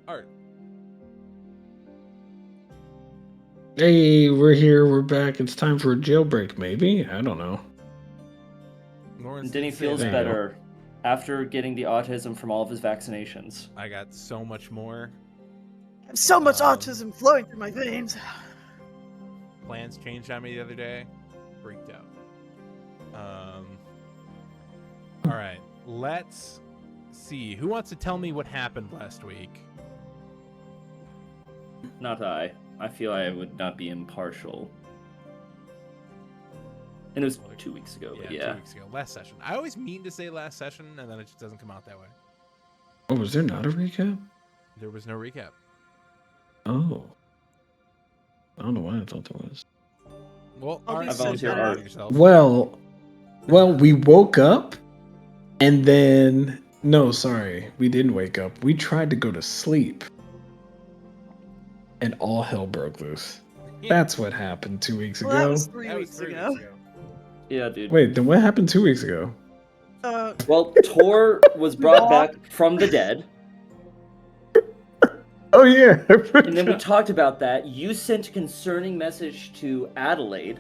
Art. Hey, we're here. We're back. It's time for a jailbreak, maybe? I don't know. Lawrence Denny didn't say feels that. better after getting the autism from all of his vaccinations. I got so much more. I have so much autism flowing through my veins. Plans changed on me the other day. Freaked out. All right. Let's see. Who wants to tell me what happened last week? Not I. I feel I would not be impartial. And it was 2 weeks ago, but yeah. 2 weeks ago. Last session. I always mean to say last session, and then it just doesn't come out that way. Oh, was there not a recap? There was no recap. Oh. I don't know why I thought there was. Well, I volunteer Art. Yourself. Well, we woke up, and then... No, sorry. We didn't wake up. We tried to go to sleep. And all hell broke loose. That's what happened 2 weeks ago. Well, that was 3 weeks ago. Yeah, dude. Wait, then what happened 2 weeks ago? Well, Tor was brought back from the dead. Oh, yeah. And then we talked about that. You sent a concerning message to Adelaide.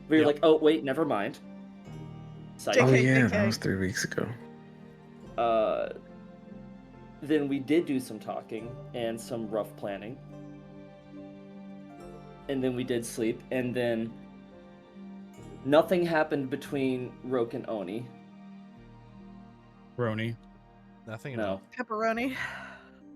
Where you're like, oh, wait, never mind. Psych. Oh, yeah, that was 3 weeks ago. Then we did do some talking and some rough planning. And then we did sleep. And then nothing happened between Roke and Oni. Roni. Nothing at No. all. Pepperoni.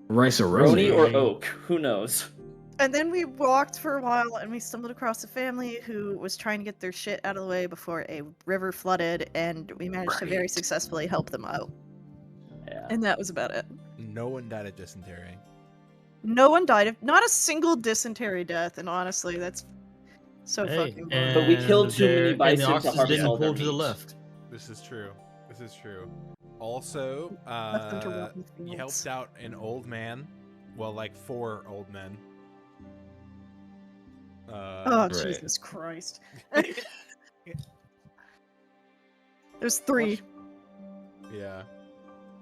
Roni or Oak, who knows? And then we walked for a while and we stumbled across a family who was trying to get their shit out of the way before a river flooded, and we managed to very successfully help them out. Yeah. And that was about it. No one died of dysentery. No one died of not a single dysentery death, and honestly, that's so fucking boring. But we killed too many bison and the to oxys harvest didn't all their pull to the meat. left. This is true. This is true. Also, Left them to rot in you fields. helped out an old man. Well, like 4 old men. Oh, Right. Jesus Christ. There's 3. Yeah.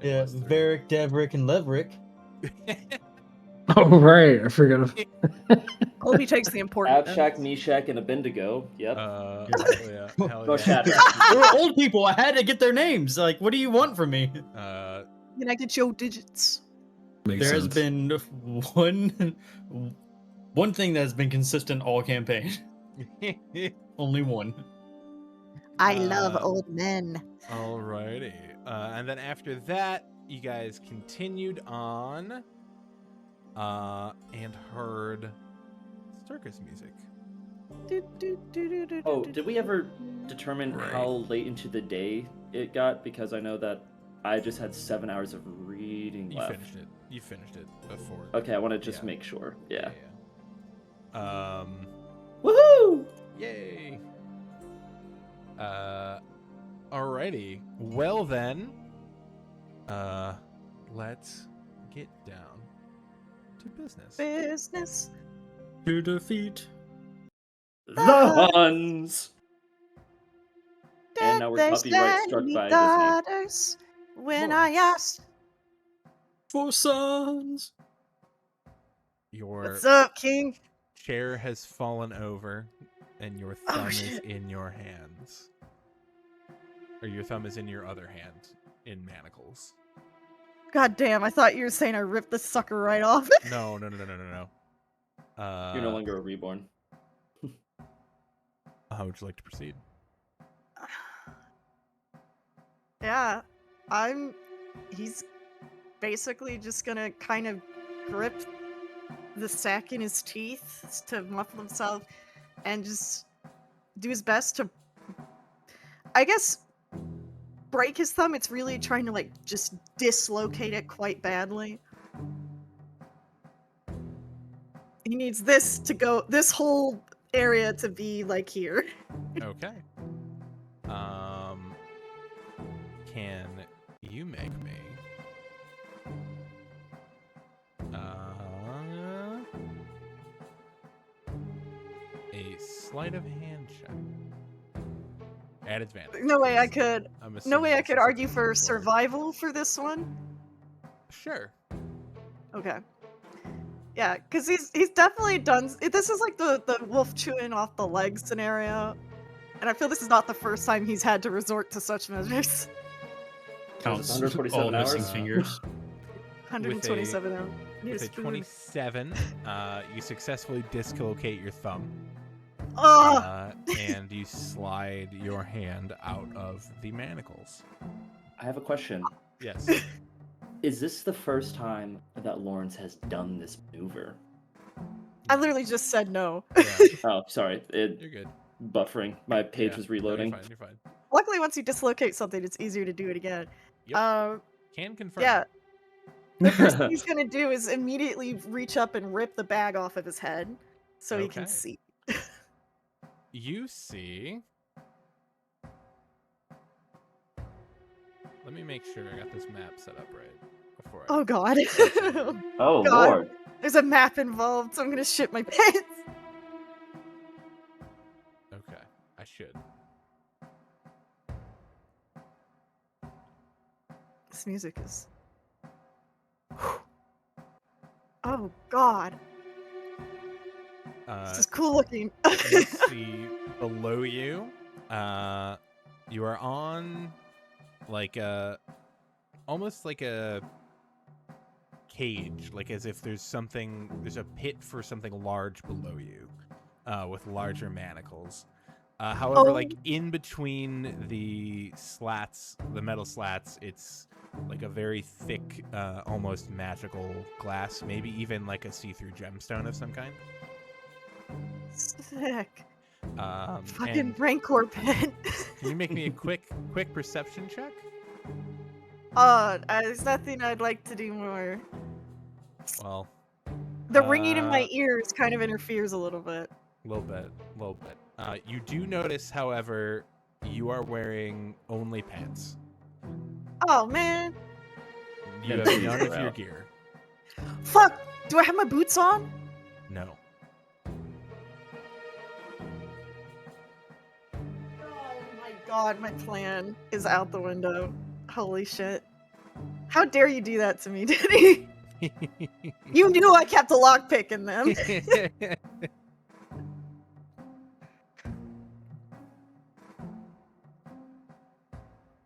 Yeah, Varric, Devrick, and Leverick. Oh, right. I forgot. Colby takes the important Abshak, Meshach, and Abendigo. Yep. Yeah. Hell Go yeah. Shadrach. They were old people. I had to get their names. Like, what do you want from me? Can I get your digits? Makes There has sense. been one thing that has been consistent all campaign. Only one. I love old men. Alrighty. And then after that, you guys continued on and heard circus music. Oh, did we ever determine Right. how late into the day it got? Because I know that I just had 7 hours of reading You left. finished it. You finished it before. Okay, I want to just make sure. Yeah. Woohoo! Yay! Alrighty. Well then, let's get down to business. Business. To defeat The Huns! And now we're They copyright struck sent me by Disney. daughters when I asked, for sons. Your "What's up, King?" chair has fallen over, and your Oh, thumb is shit. in your hands. Or your thumb is in your other hand, in manacles. God damn! I thought you were saying I ripped the sucker right off. No. You're no longer a reborn. How would you like to proceed? Yeah, he's basically just gonna kind of grip the sack in his teeth to muffle himself and just do his best to, I guess, break his thumb. It's really trying to, like, just dislocate it quite badly. He needs this to go, this whole area to be, like, here. Okay. Can you make me a sleight of hand check at advantage? No way I could, I'm no way I assuming could this is argue for before. survival for this one. Sure. Okay. Yeah, because he's definitely done. This is like the wolf chewing off the leg scenario, and I feel this is not the first time he's had to resort to such measures. Counts 147 all missing hours? fingers. 127 hours. Need With a a spoon. 27, you successfully dislocate your thumb. Oh, And you slide your hand out of the manacles. I have a question. Yes. Is this the first time that Lawrence has done this maneuver? I literally just said no. Yeah, Oh, sorry. you're good. Buffering. My page Yeah, was no, reloading. you're fine. You're fine. Luckily, once you dislocate something, it's easier to do it again. Yep. Can confirm. Yeah. The first thing he's gonna do is immediately reach up and rip the bag off of his head, so he can Okay. see. You see. Let me make sure I got this map set up right before. Oh god. Oh, God. Lord. There's a map involved, so I'm gonna shit my pants. Okay, I should. This music is. Oh god. This is cool looking. You see below you, you are on like a almost like a cage, like as if there's a pit for something large below you, with larger manacles. However, like in between the slats, the metal slats, it's like a very thick, almost magical glass, maybe even like a see-through gemstone of some kind. Sick. Fucking And Rancor pit. can you make me a quick perception check? There's nothing I'd like to do more. Well, The ringing in my Uh, ears kind of interferes a little bit. a little bit. You do notice, however, you are wearing only pants. Oh man. You And have boots none are of your out. gear. Fuck! Do I have my boots on? No. Oh my god, my plan is out the window. Holy shit. How dare you do that to me, Diddy? You knew I kept a lockpick in them.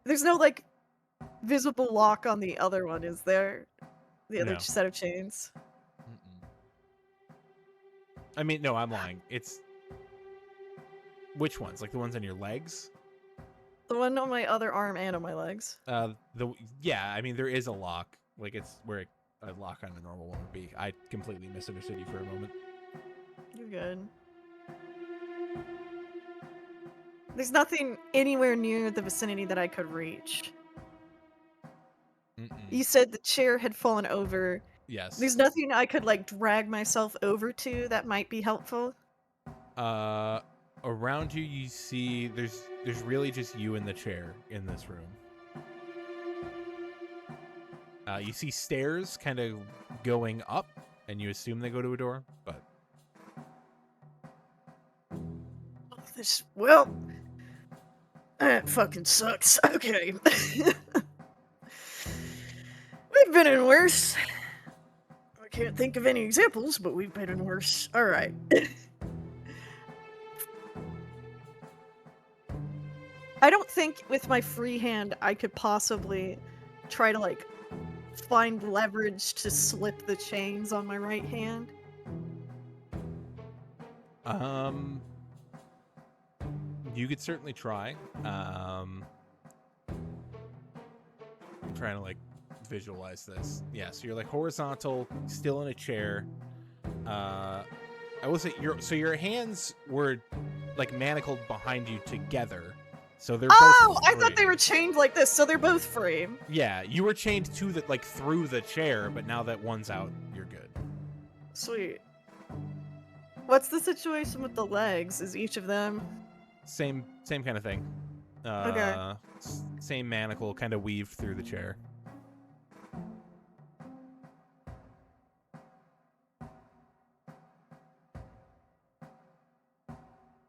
There's no, like, visible lock on the other one, is there? The other No. set of chains. Mm-mm. I mean, no, I'm lying. It's which ones? Like the ones on your legs? The one on my other arm and on my legs. Yeah. I mean, there is a lock. Like it's where a lock on a normal one would be. I completely misunderstood you for a moment. You're good. There's nothing anywhere near the vicinity that I could reach. Mm-mm. You said the chair had fallen over. Yes. There's nothing I could, like, drag myself over to that might be helpful. Around you, you see there's really just you in the chair in this room. You see stairs kind of going up, and you assume they go to a door, but Well, that fucking sucks. Okay. We've been in worse. I can't think of any examples, but we've been in worse. Alright. I don't think with my free hand I could possibly try to, like, find leverage to slip the chains on my right hand. You could certainly try. I'm trying to like visualize this. Yeah, so you're like horizontal, still in a chair. I will say your hands were like manacled behind you together. So they're Oh, both I thought they free. were chained like this, so they're both free. Yeah, you were chained to the like through the chair, but now that one's out, you're good. Sweet. What's the situation with the legs? Is each of them? Same kind of thing. Okay. Same manacle kind of weaved through the chair.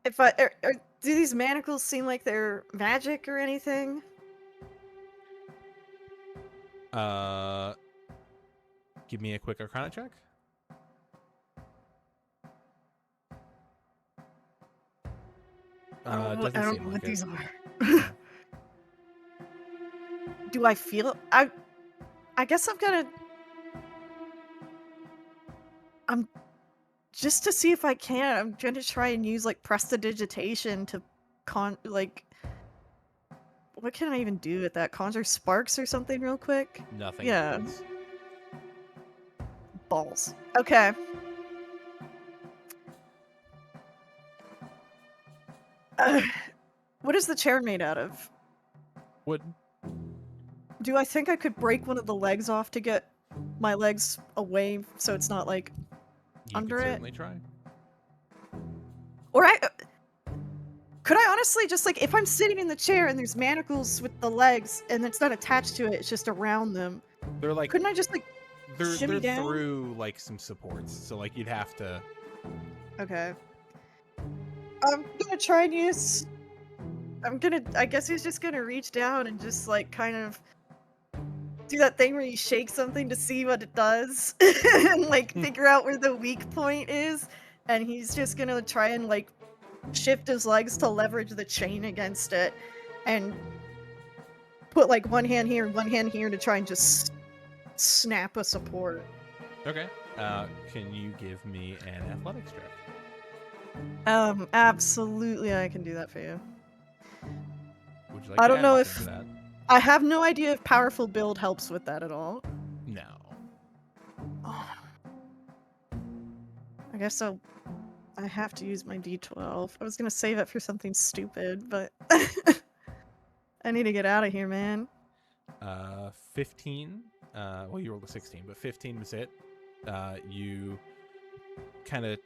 If do these manacles seem like they're magic or anything? Give me a quick Arcana check. I Doesn't don't seem know like what it. these are. Yeah. Do I feel? I guess I'm just to see if I can. I'm going to try and use like prestidigitation to what can I even do with that? Conjure sparks or something real quick? Nothing. Yeah. happens. Balls. Okay. What is the chair made out of? Wood. Do I think I could break one of the legs off to get my legs away so it's not like You under could it? certainly try. Or could I honestly just like if I'm sitting in the chair and there's manacles with the legs and it's not attached to it, it's just around them. They're like Couldn't I just like they're shimmy down? through like some supports, so like you'd have to. Okay. I'm gonna try and use. I guess he's just gonna reach down and just like kind of do that thing where you shake something to see what it does and like figure out where the weak point is. And he's just gonna try and like shift his legs to leverage the chain against it and put like one hand here and one hand here to try and just snap a support. Okay. Can you give me an athletics check? Absolutely I can do that for you. Would you like I to don't add know anything if to that? I have no idea if powerful build helps with that at all. No. I guess I have to use my D12. I was gonna save it for something stupid, but I need to get out of here, man. 15. Well, you rolled a 16, but 15 was it. You kind of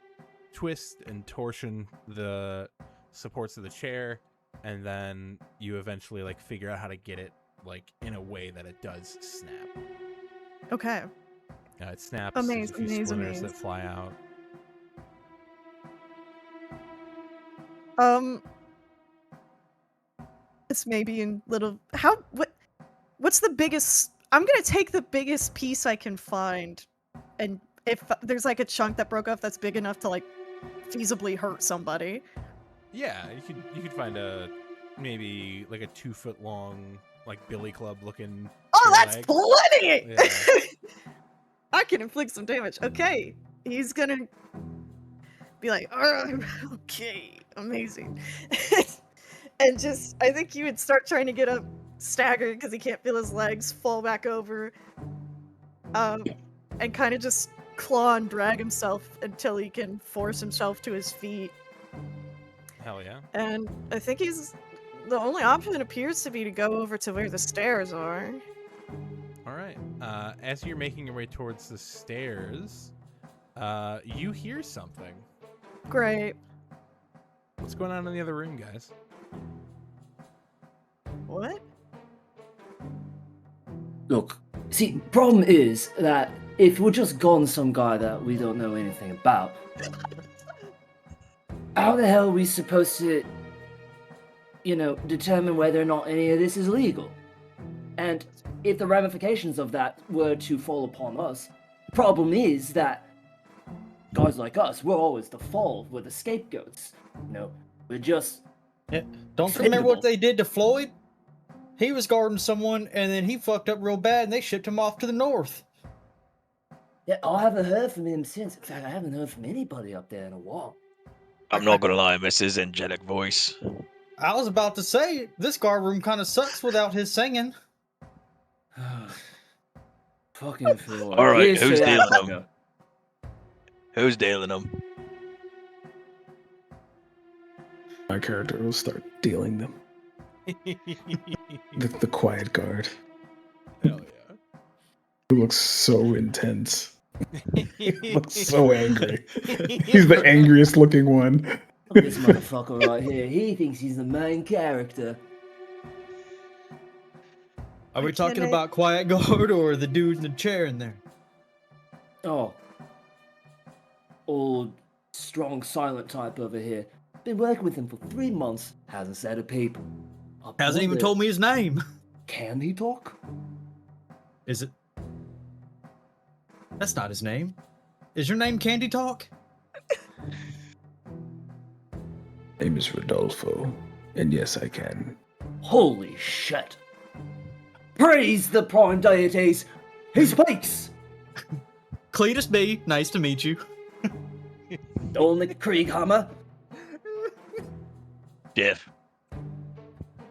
twist and torsion the supports of the chair, and then you eventually like figure out how to get it like in a way that it does snap. Okay. It snaps. There's a few splinters Amaze. that fly out. It's maybe in little. What's the biggest? I'm gonna take the biggest piece I can find, and if there's like a chunk that broke off that's big enough to like feasibly hurt somebody. Yeah, you could find maybe like a 2-foot long like billy club looking. Oh, that's leg. plenty! Yeah. I can inflict some damage. Okay, he's gonna be like, okay, amazing. And just, I think he would start trying to get up staggered because he can't feel his legs, fall back over, and kind of just claw and drag himself until he can force himself to his feet. Hell yeah. And I think the only option appears to be to go over to where the stairs are. All right. As you're making your way towards the stairs, you hear something. Great. What's going on in the other room, guys? What? Look, see, problem is that if we're just gone some guy that we don't know anything about, how the hell are we supposed to, determine whether or not any of this is legal? And if the ramifications of that were to fall upon us, the problem is that guys like us, we're always the fall, we're the scapegoats. We're just... Yeah. Don't you remember what they did to Floyd? He was guarding someone, and then he fucked up real bad, and they shipped him off to the north. Yeah, I haven't heard from him since. In fact, I haven't heard from anybody up there in a while. I'm not gonna lie, I miss his angelic voice. I was about to say, this guard room kind of sucks without his singing. Fucking Floyd. All right, Here's who's to dealing Africa. them? Who's dealing them? My character will start dealing them. The quiet guard, Hell yeah. who looks so intense. He looks so angry. He's the angriest looking one. Look at this motherfucker right here. He thinks he's the main character. Are we talking Can I- about Quiet Guard or the dude in the chair in there? Oh. Old, strong, silent type over here. Been working with him for 3 months. Hasn't said a peep. I Hasn't even wonder, told me his name. Can he talk? Is it? That's not his name. Is your name Candy Talk? Name is Rodolfo, and yes, I can. Holy shit. Praise the prime deities! He speaks! Cletus B, nice to meet you. Dolnik Krieghammer? Jeff.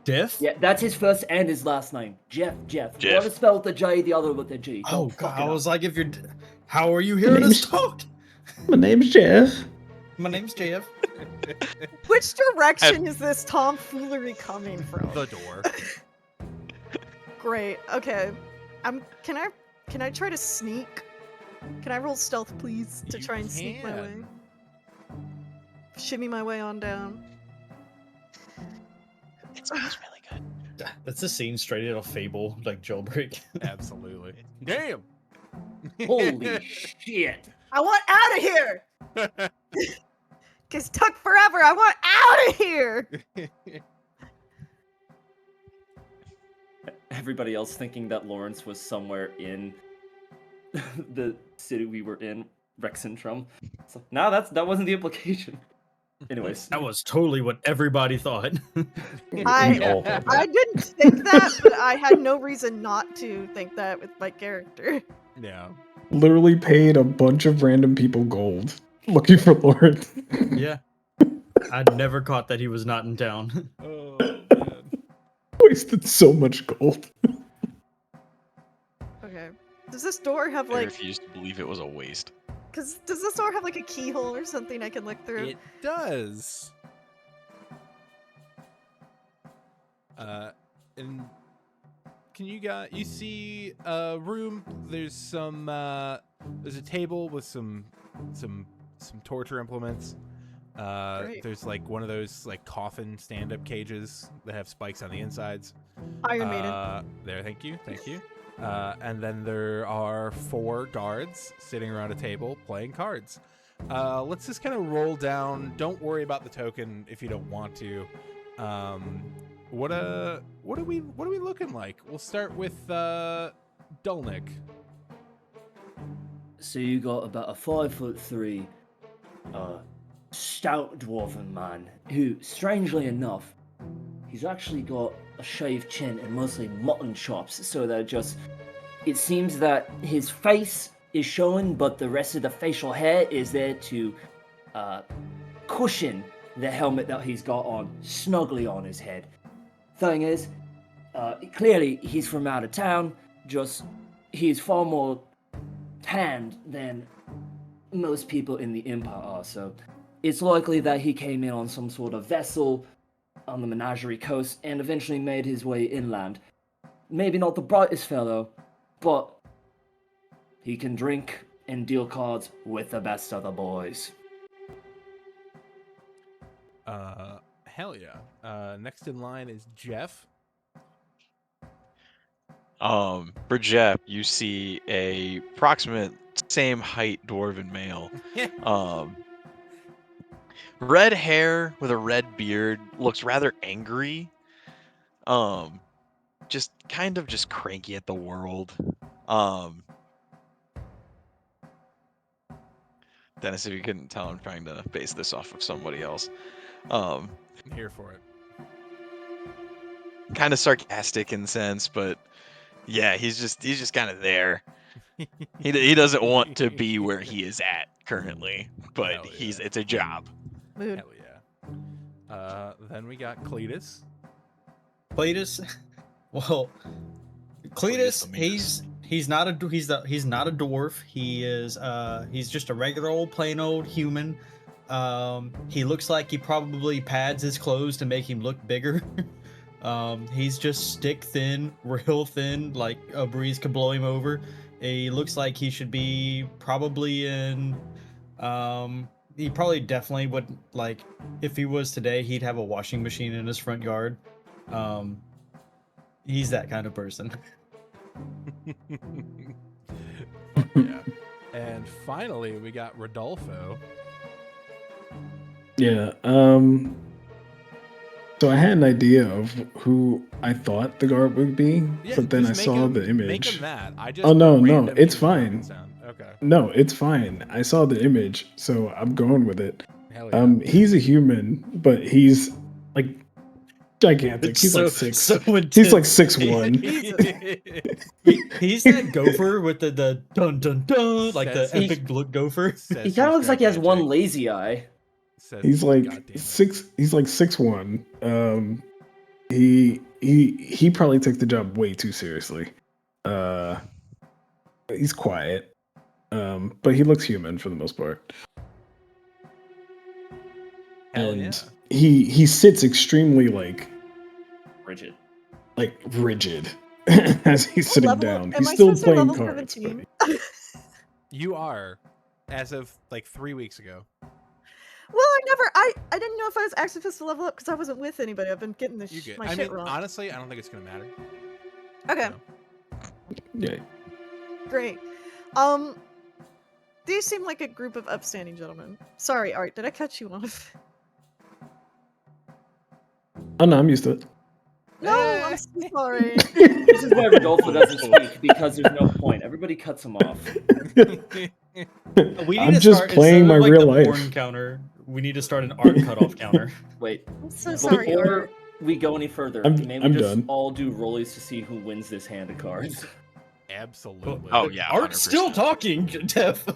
Diff? Yeah, that's his first and his last name. Jeff. Jeff. One is spelled with a J, the other with a G. Oh Don't god, fuck it I up. was like, if you're... How are you hearing us talk? My name's Jeff. My name's Jeff. Which direction is this tomfoolery coming from? The door. Great. Okay. Can I try to sneak? Can I roll stealth, please, to You try and sneak my way? can. Shimmy my way on down. It smells really good. That's a scene straight out of Fable, like Jailbreak. Absolutely. Damn. Holy shit. I want out of here! Cause took forever. I want out of here. Everybody else thinking that Lawrence was somewhere in the city we were in, Rexentrum. So, no, that wasn't the implication. Anyways. That was totally what everybody thought. I didn't think that, but I had no reason not to think that with my character. Yeah. Literally paid a bunch of random people gold looking for Lawrence. Yeah. I'd never caught that he was not in town. Oh, man. Wasted so much gold. Okay. Does this door have I like? refuse to believe it was a waste. Does this door have like a keyhole or something I can look through? It does. And can you see a room? There's there's a table with some torture implements. Great. There's like one of those like coffin stand-up cages that have spikes on the insides. Iron Maiden. There, thank you. And then there are 4 guards sitting around a table playing cards. Let's just kind of roll down. Don't worry about the token if you don't want to. What are we looking like? We'll start with Dulnik. So you got about a 5'3", stout dwarven man who, strangely enough, he's actually got a shaved chin and mostly mutton chops, so that it seems that his face is showing, but the rest of the facial hair is there to cushion the helmet that he's got on snugly on his head. Thing is, clearly he's from out of town, he's far more tanned than most people in the Empire are, so it's likely that he came in on some sort of vessel on the Menagerie Coast and eventually made his way inland. Maybe not the brightest fellow, but he can drink and deal cards with the best of the boys. Hell yeah. Next in line is Jeff. For Jeff, you see a approximate same height dwarven male. Red hair with a red beard, looks rather angry. Just kind of just cranky at the world. Dennis, if you couldn't tell, I'm trying to base this off of somebody else. I'm here for it. Kind of sarcastic in sense, but yeah, he's just kind of there. He doesn't want to be where he is at currently, but Hell yeah. it's a job. Mood. Hell yeah. Then we got Cletus. Cletus? Well, Cletus, Cletus, he's not a dwarf. He's just a regular old plain old human. He looks like he probably pads his clothes to make him look bigger. He's just stick thin, real thin, like a breeze could blow him over. He looks like he should be probably in he probably definitely would, like, if he was today, he'd have a washing machine in his front yard. He's that kind of person. Yeah. And finally, we got Rodolfo. Yeah. So I had an idea of who I thought the guard would be, Yeah, but then I just make saw him- the Make image. him that. I just Oh, no, randomly it's wrote it fine. down. Okay. Okay. No, it's fine. I saw the image, so I'm going with it. Hell yeah. He's a human, but he's like gigantic. It's He's so like six. so intense. He's like 6'1". He's that gopher with the dun dun dun, like the Says- epic look gopher. Says He kind of he's looks like he has one gigantic. lazy eye. Says He's like goddamn it. 6. He's like 6'1". He probably takes the job way too seriously. He's quiet, but he looks human for the most part. Hell And yeah. he sits extremely Rigid. rigid as he's sitting Level- down. am He's I still supposed to be playing level cards. 17? You are, as of like 3 weeks ago. Well, I didn't know if I was actually supposed to level up because I wasn't with anybody. I've been getting You good? my I shit mean, wrong. honestly, I don't think it's gonna matter. Okay, Yeah. great. These seem like a group of upstanding gentlemen. Sorry, Art, did I cut you off? Oh no, I'm used to it. No, I'm so sorry. This is why Rodolfo doesn't speak, because there's no point. Everybody cuts him off. We need I'm to just start, playing instead my of, like, real the life. porn counter. We need to start an art cutoff counter. Wait, I'm so sorry, before Art. we go any further, I'm maybe just done. all do rollies to see who wins this hand of cards. Absolutely. Oh yeah. Art's still 100%. talking, Jeff.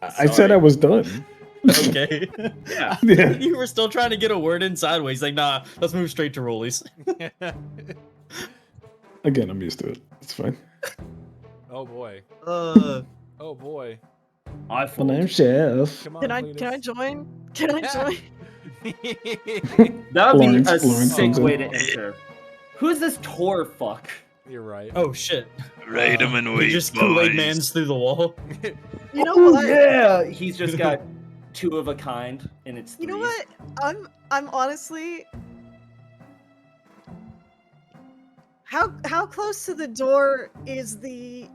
I said I was done. Okay. Yeah. Yeah. You were still trying to get a word in sideways. Like, nah, let's move straight to rollies. Again, I'm used to it. It's fine. Oh boy. Uh, Oh boy. I My fold. name's Chef. Come on. Can I join? Can I join? That would be Lawrence- a Lawrence sick comes in. way to enter. Who's this Tor fuck? You're right. oh shit. Raid 'em and He wait, just Kool-Aid boys. Man's through the wall. You know Oh, what? yeah! He's just got two of a kind, and it's You know threes. what? I'm honestly. How close to the door is the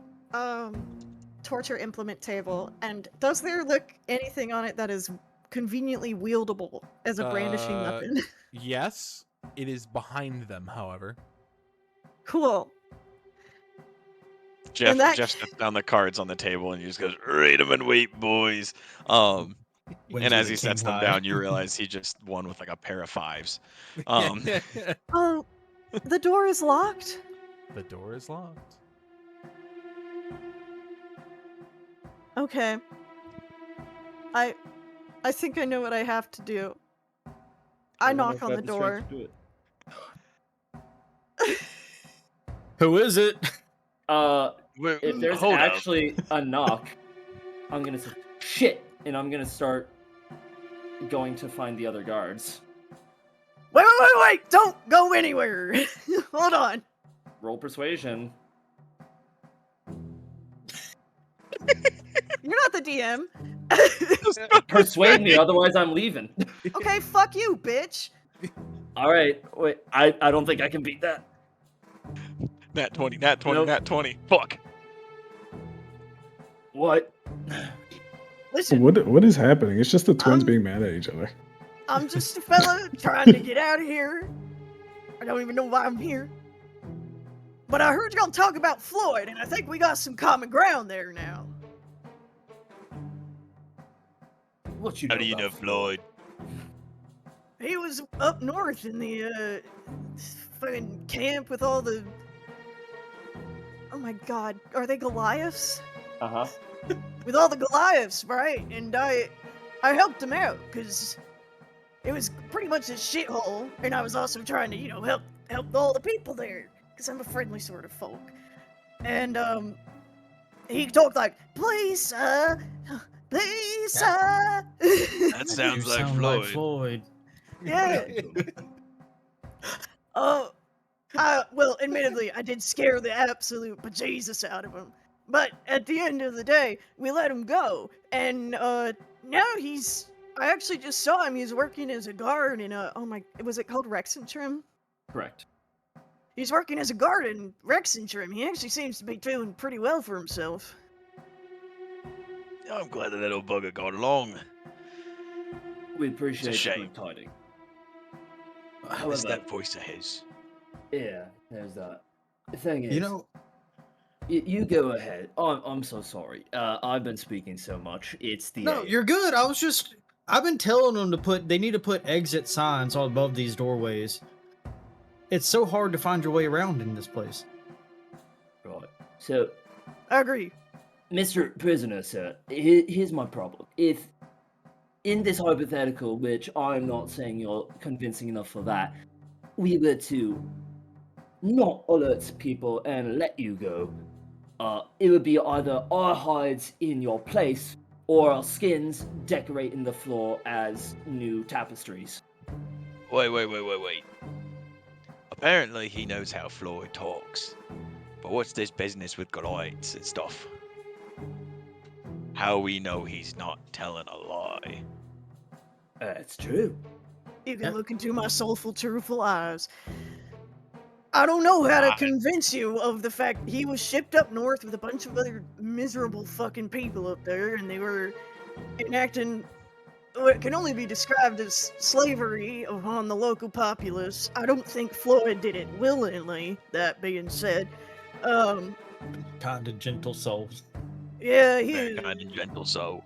torture implement table, and does there look anything on it that is conveniently wieldable as a brandishing weapon? Yes, it is behind them. However, Cool. Jeff that- Jeff sets down the cards on the table and he just goes, "Raid 'em and wait, boys." Wins And as with he a sets king them high. down, you realize he just won with like a pair of fives. Oh, the door is locked. the door is locked. Okay. I think I know what I have to do. I knock on the door. Who is it? Wait, If there's hold up. actually a knock, I'm gonna say shit, and I'm gonna start going to find the other guards. Wait! Don't go anywhere. Hold on. Roll persuasion. You're not the DM. Persuade me, otherwise I'm leaving. Okay, fuck you, bitch. All right, wait. I don't think I can beat that. Nat 20, nat 20, Nope. nat 20. Fuck. What? Listen, What is happening? It's just the twins Um, being mad at each other. I'm just a fella trying to get out of here. I don't even know why I'm here. But I heard y'all talk about Floyd, and I think we got some common ground there now. What you How know do you know about Floyd? He was up north in the fucking camp with all the. Oh my god, are they Goliaths? Uh-huh. With all the Goliaths, right? And I helped him out because it was pretty much a shithole, and I was also trying to, help all the people there because I'm a friendly sort of folk. And he talked like, "Please, sir, please, sir." That You sounds like sound Floyd. like Floyd. Yeah. Well, admittedly, I did scare the absolute bejesus out of him. But at the end of the day, we let him go. And now I actually just saw him. He's working as a guard in was it called Rexentrim? Correct. He's working as a guard in Rexentrim. He actually seems to be doing pretty well for himself. I'm glad that little bugger got along. We appreciate the shame. good tiding. It's However, that voice of his. yeah, there's that. The thing is, You know, You go ahead. I'm so sorry. I've been speaking so much. It's the No, A. you're good. I've been telling them they need to put exit signs all above these doorways. It's so hard to find your way around in this place. Right. So, I agree. Mr. Prisoner, sir, here's my problem. If in this hypothetical, which I'm not saying you're convincing enough for that, we were to not alert people and let you go, it would be either our hides in your place or our skins decorating the floor as new tapestries. Wait. Apparently he knows how Floyd talks. But what's this business with glides and stuff? How we know he's not telling a lie? It's true. You can Yep. look into my soulful, truthful eyes. I don't know how to I- convince you of the fact he was shipped up north with a bunch of other miserable fucking people up there, and they were enacting what can only be described as slavery upon the local populace. I don't think Floyd did it willingly, that being said. Kind of gentle soul. Yeah, Very kind and gentle soul.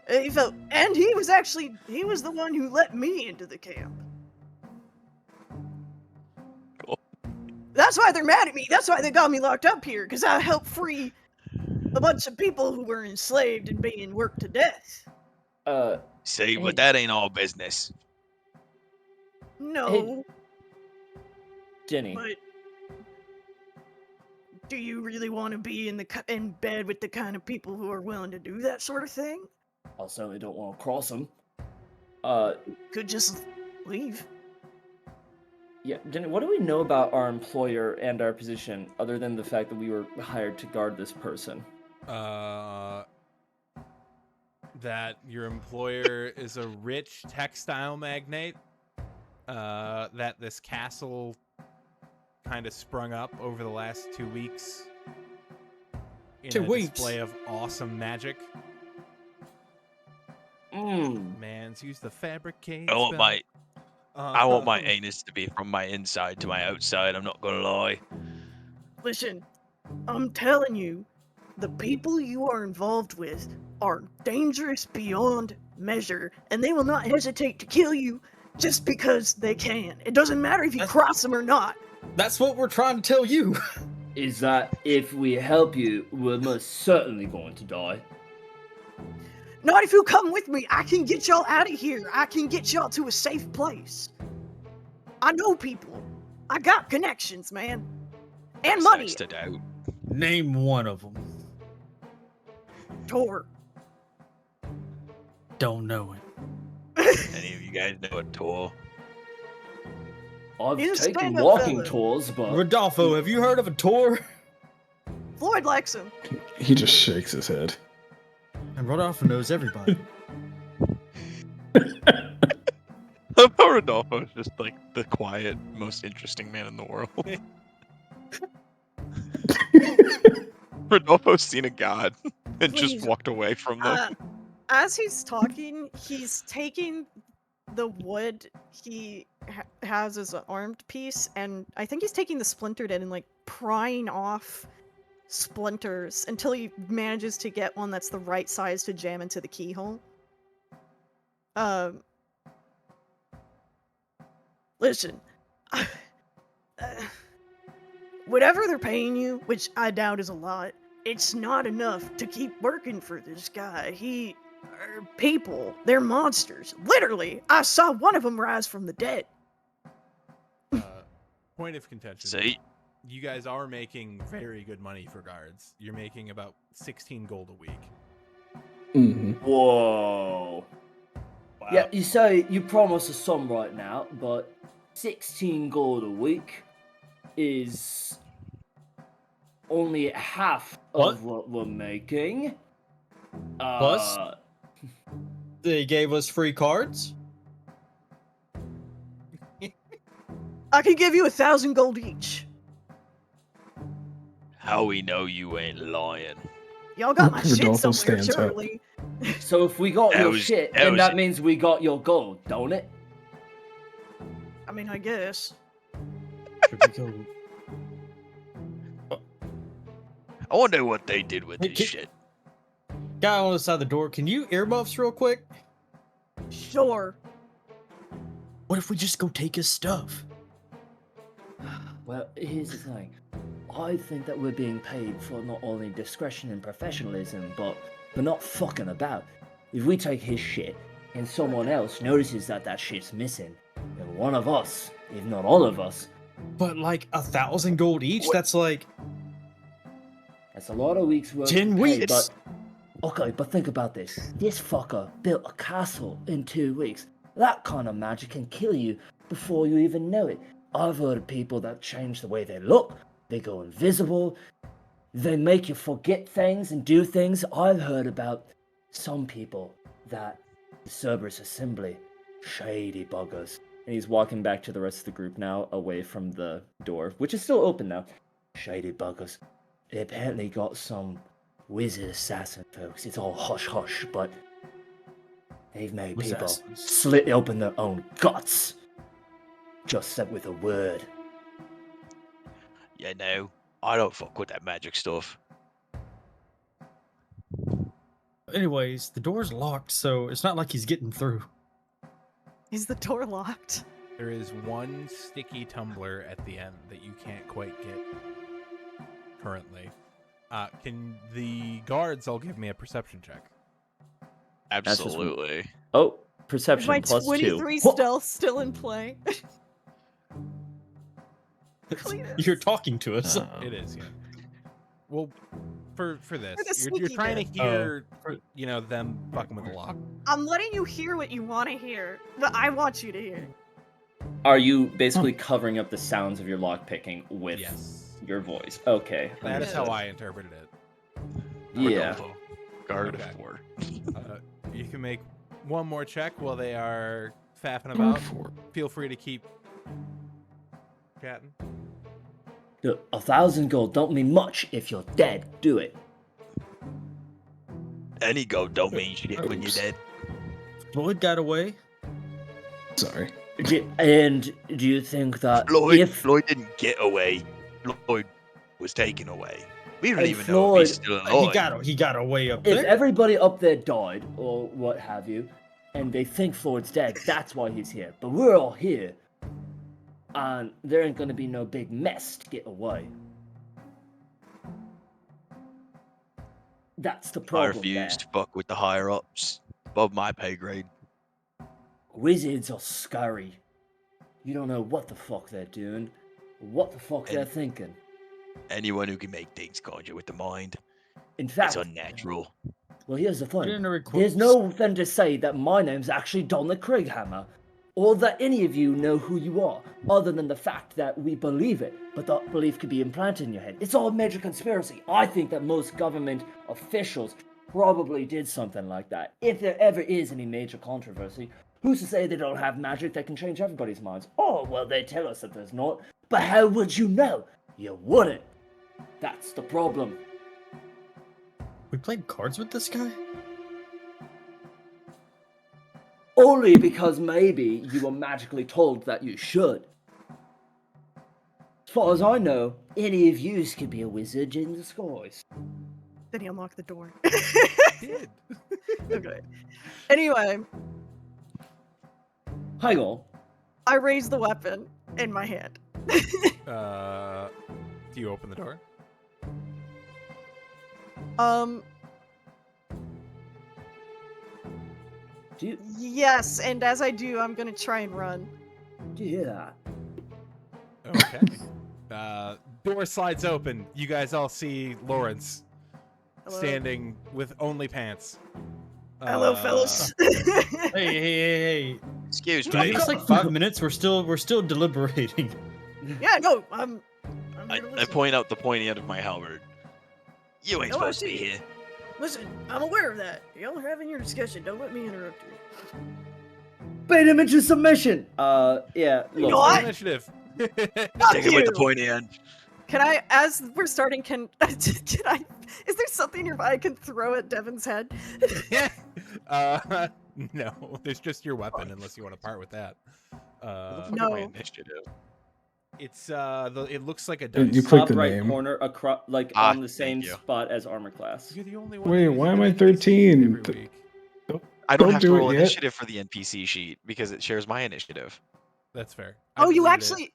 he felt, and he was the one who let me into the camp. Cool. That's why they're mad at me. That's why they got me locked up here, because I helped free a bunch of people who were enslaved and being worked to death. See, Hey. but that ain't all business. No, Jenny. but do you really want to be in bed with the kind of people who are willing to do that sort of thing? I certainly don't want to cross them. Could just leave. Yeah, Jenny, what do we know about our employer and our position other than the fact that we were hired to guard this person? That your employer is a rich textile magnate. That this castle kind of sprung up over the last 2 weeks in 2 a weeks? display of awesome magic. Man's used to fabricate. I want spell. my anus to be from my inside to my outside. I'm not gonna lie. Listen, I'm telling you, the people you are involved with are dangerous beyond measure, and they will not hesitate to kill you just because they can. It doesn't matter if you cross them or not. That's what we're trying to tell you. Is that if we help you, we're most certainly going to die. Not if you come with me. I can get y'all out of here. I can get y'all to a safe place. I know people. I got connections, man. And money. Sucks to doubt. Name one of them. Tor. Don't know it. Any of you guys know a tour? I've He's a taken stand-up walking fella. tours, but Rodolfo, have you heard of a tour? Floyd likes him. He just shakes his head. And Rodolfo knows everybody. Rodolfo is just like the quiet, most interesting man in the world. Rodolfo's seen a god and Please. just walked away from them. As he's talking, he's taking the wood he has as an armed piece, and I think he's taking the splintered end and like prying off splinters until he manages to get one that's the right size to jam into the keyhole. Listen, whatever they're paying you, which I doubt is a lot, it's not enough to keep working for this guy. People, they're monsters. Literally, I saw one of them rise from the dead. Point of contention. See? You guys are making very good money for guards. You're making about 16 gold a week. Mm-hmm. whoa. Wow. Yeah, you say you promise a sum right now, but 16 gold a week is only half of what we're making. Plus? They gave us free cards. I can give you 1,000 gold each. How we know you ain't lying? Y'all got my shit Rodolfo somewhere, stands up. surely. So if we got That your was- shit, that then was- that means we got your gold, don't it? I mean, I guess. Should we go? I wonder what they did with Hey, this kid- shit. Guy on the side of the door, can you earmuffs real quick? Sure. What if we just go take his stuff? Well, here's the thing. I think that we're being paid for not only discretion and professionalism, but for not fucking about. If we take his shit and someone else notices that that shit's missing, then one of us, if not all of us, But like 1,000 gold each? What? That's like that's a lot of weeks' work. 10 of pay, weeks. But okay, but think about this. This fucker built a castle in 2 weeks. That kind of magic can kill you before you even know it. I've heard of people that change the way they look. They go invisible. They make you forget things and do things. I've heard about some people that the Cerberus Assembly, shady buggers. And he's walking back to the rest of the group now, away from the door, which is still open now. Shady buggers. They apparently got some wizard assassin folks. It's all hush hush, but they've made people Assassins. slit open their own guts. Just said with a word. Yeah, no, I don't fuck with that magic stuff. Anyways, the door's locked, so it's not like he's getting through. Is the door locked? There is one sticky tumbler at the end that you can't quite get currently. Can the guards all give me a perception check? just one. Absolutely. Oh, Is perception my plus 23 2. stealth still in play? Cletus. You're talking to us. It is, yeah. Well, for this, the you're sneaky trying bit. to hear, them fucking with the lock. I'm letting you hear what you want to hear. That I want you to hear. Are you basically covering up the sounds of your lock picking with Yes. your voice? Okay. That is how understood. I interpreted it. Yeah. Guard Okay. of 4. You can make one more check while they are faffing about. Feel free to keep chatting. Look, 1,000 gold don't mean much if you're dead. Do it. Any gold don't mean shit when you're Oops. dead. Floyd got away. Sorry. And do you think that Floyd didn't get away. Floyd was taken away. We don't And even know if he's Floyd- still alive. He got away up if there. everybody up there died or what have you, and they think Floyd's dead, that's why he's here. But we're all here, and there ain't gonna be no big mess to get away. That's the I problem. refuse there. to fuck with the higher ups. Above my pay grade. Wizards are scurry. You don't know what the fuck they're doing, what the fuck they're And- thinking. Anyone who can make things conjure with the mind. In It's fact, unnatural. well, here's the Put thing. in a request. There's nothing to say that my name's actually Don the Krighammer, or that any of you know who you are, other than the fact that we believe it, but that belief could be implanted in your head. It's all a major conspiracy. I think that most government officials probably did something like that. If there ever is any major controversy, who's to say they don't have magic that can change everybody's minds? Oh, well, they tell us that there's not, but how would you know? You wouldn't. That's the problem. We played cards with this guy? Only because maybe you were magically told that you should. As far as I know, any of yous could be a wizard in disguise. Then he unlocked the door. Did. Okay. Anyway, Hang on. I raised the weapon in my hand. Do you open the door? Do you Yes, and as I do, I'm gonna try and run. hear that? Okay. Door slides open. You guys all see Lawrence Hello. standing with only pants. Hello, fellas. Hey. Excuse Can me. we just like 5 minutes? We're still deliberating. Yeah, no, I'm I here to listen. point out the pointy end of my halberd. You ain't Oh, I supposed to be see. here. Listen, I'm aware of that. Y'all are having your discussion. Don't let me interrupt you. Bait him into submission! Yeah, You look. know what? Initiative. Fuck Take it with the you! pointy end. Can I, as we're starting, can I? Is there something nearby I can throw at Devin's head? No, there's just your weapon, unless you want to part with that. What the fuck No. is my initiative? It's it looks like a You dice. click Top the right name. corner, across, like Ah, on the same thank you. spot as armor class. You're the only one. Wait, that why uses am I an NPC 13? every week. I don't Don't have to do it roll yet. initiative for the NPC sheet because it shares my initiative. That's fair. I Oh, you deleted it. actually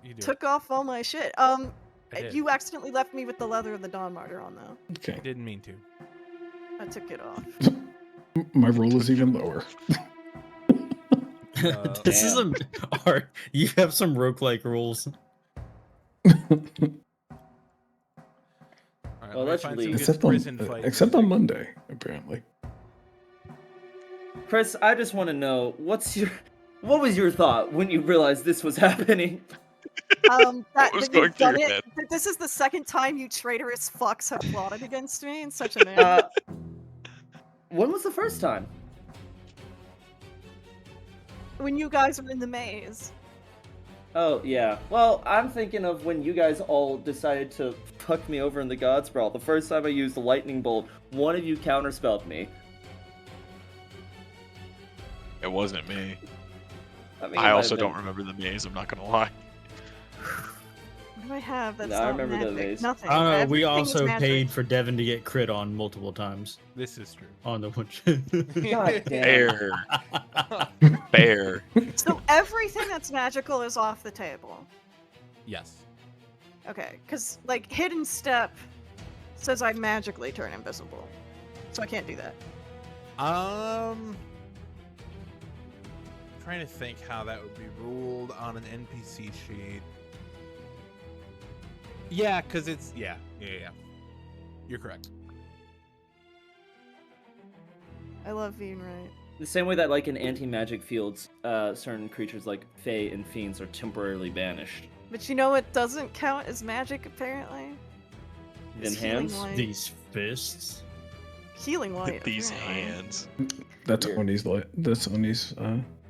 You do. took off all my shit. I did. You accidentally left me with the leather of the Dawn Martyr on though. Okay. Didn't mean to. I took it off. My roll is even lower. This is Damn. Art. You have some roguelike rules. All right, Well, let me let's find leave. some good except prison on fight except on music. Monday, apparently. Chris, I just want to know what was your thought when you realized this was happening? What was going you've through done your it. head? That this is the second time you traitorous fucks have plotted against me in such a manner. When was the first time? When you guys were in the maze. Oh, yeah. Well, I'm thinking of when you guys all decided to fuck me over in the God Sprawl. The first time I used the lightning bolt, one of you counterspelled me. It wasn't me. I mean, it I might also have don't been- remember the maze. I'm not gonna lie. What do I have? That's No, I not remember the magic. maze. Nothing. I don't know. We Everything is also magic. paid for Devin to get crit on multiple times This is true. on the one. God damn. Bear. Bear. So everything that's magical is off the table. Yes. Okay, because like hidden step says I magically turn invisible, so I can't do that. Trying to think how that would be ruled on an NPC sheet. Yeah, because it's yeah. You're correct. I love being right. The same way that, like, in anti-magic fields, certain creatures like Fae and Fiends are temporarily banished. But you know what doesn't count as magic apparently? Then It's healing hands? light. These fists. Healing light. These apparently. hands. That's Weird. Oni's. That's Oni's.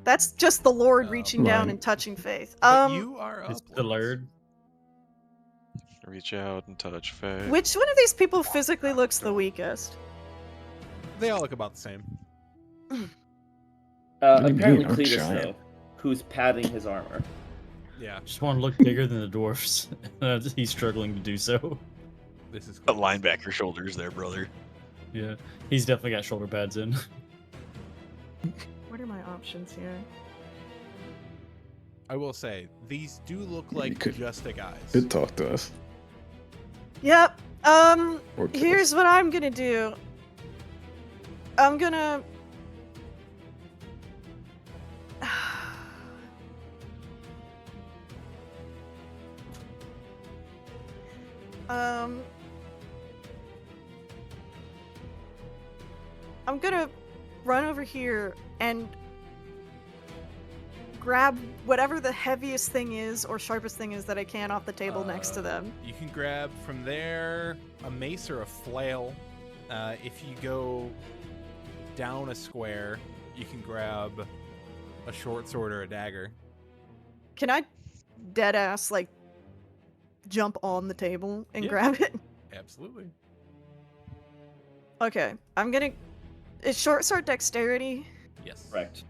That's just the Lord reaching down Line. and touching faith. But you are It's up. the Lord. Reach out and touch Faye. Which one of these people physically looks the weakest? They all look about the same. do you mean? Apparently I'm Cletus, giant. though, who's padding his armor. Yeah, Just want to look bigger than the dwarfs. He's struggling to do so. this is A cool. linebacker shoulders there, brother. Yeah, he's definitely got shoulder pads in. What are my options here? I will say these do look You like could- just a guys. Did talk to us. Yep. Or kill Here's us. what I'm gonna do. I'm gonna. I'm gonna run over here and grab whatever the heaviest thing is or sharpest thing is that I can off the table next to them. You can grab from there a mace or a flail. If you go down a square, you can grab a short sword or a dagger. Can I dead ass like jump on the table and Yeah. grab it? Absolutely. Okay, I'm gonna. Is short sword dexterity? Yes. Correct.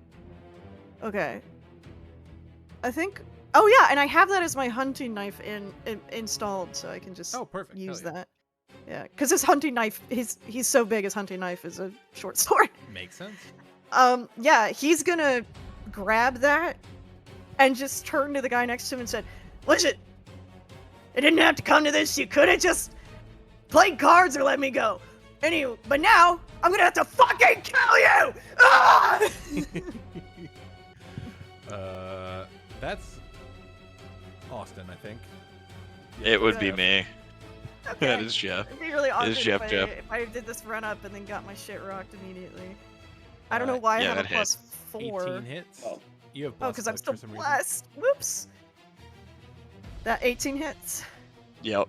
Okay. I think. Oh yeah, and I have that as my hunting knife installed, so I can just Oh, perfect. Hell use yeah. that. Yeah, because his hunting knife, he's so big. His hunting knife is a short sword. Makes sense. Yeah, he's gonna grab that and just turn to the guy next to him and said, "Listen, it didn't have to come to this. You could have just played cards or let me go. Anyway, but now I'm gonna have to fucking kill you!" Ah! That's Austin, I think. It would be Yeah. me. Okay. That is Jeff. It'd be really awkward Jeff, Jeff. if I did this run up and then got my shit rocked immediately. I don't Uh, know why yeah, I have a that hits. +4. 18 hits. Oh. You have Oh, plus because I'm luck still for some reason. blessed. Whoops. That 18 hits. Yep.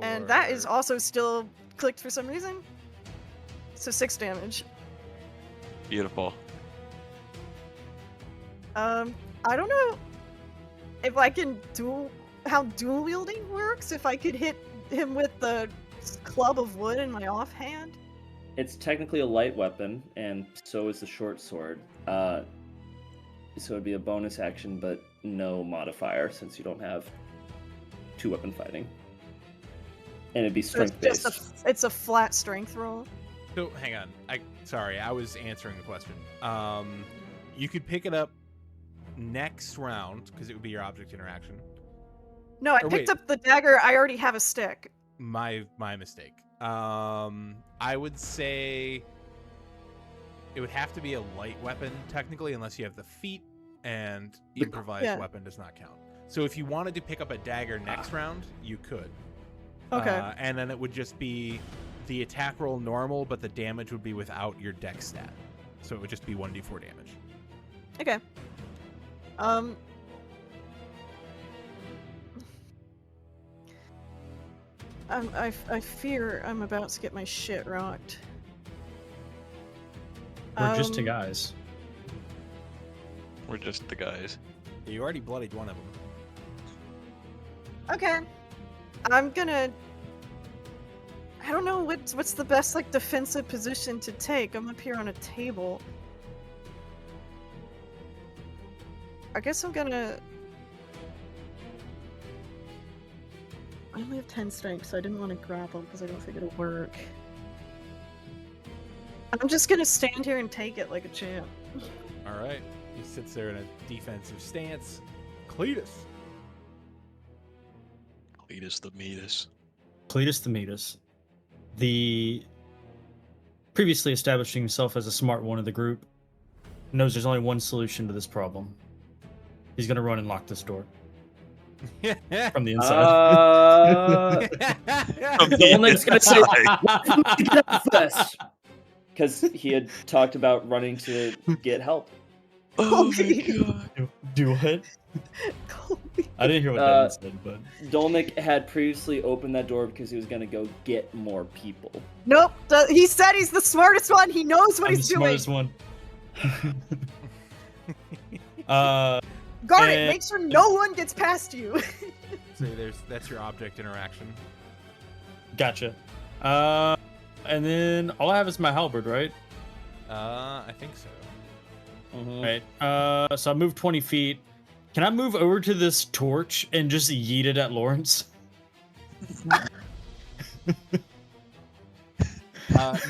And that is For- also still clicked for some reason. So 6 damage. Beautiful. I don't know if I can how dual wielding works. If I could hit him with the club of wood in my offhand. It's technically a light weapon, and so is the short sword. So it'd be a bonus action, but no modifier since you don't have 2-weapon fighting. And it'd be So it's strength based. it's a flat strength roll. So hang on. Sorry, I was answering the question. You could pick it up next round because it would be your object interaction. No, I Or picked wait. up the dagger. I already have a stick. My mistake. I would say it would have to be a light weapon technically, unless you have the feat, and improvised weapon does not count. So if you wanted to pick up a dagger next round, you could. Okay. And then it would just be the attack roll normal, but the damage would be without your dex stat. So it would just be 1d4 damage. Okay. I fear I'm about to get my shit rocked. We're just two guys. We're just the guys. You already bloodied one of them. Okay. I'm gonna. I don't know what's the best like defensive position to take. I'm up here on a table. I guess I'm gonna. I only have 10 strength, so I didn't want to grapple because I don't think it'll work. I'm just gonna stand here and take it like a champ. All right. He sits there in a defensive stance. Cletus. Cletus the Meatus. Cletus the Meatus, the previously establishing himself as a smart one of the group, knows there's only one solution to this problem. He's gonna run and lock this door from the inside. From the Dolnik's gonna say inside. get up first. Because he had talked about running to get help. Oh my god. Do what? Colby. I didn't hear what that said, but Dolnik had previously opened that door because he was going to go get more people. Nope. He said he's the smartest one. He knows what I'm the he's doing. smartest one. Guard it. and- Make sure no one gets past you. So that's your object interaction. Gotcha. And then all I have is my halberd, right? I think so. Right. So I moved 20 feet. Can I move over to this torch and just yeet it at Lawrence?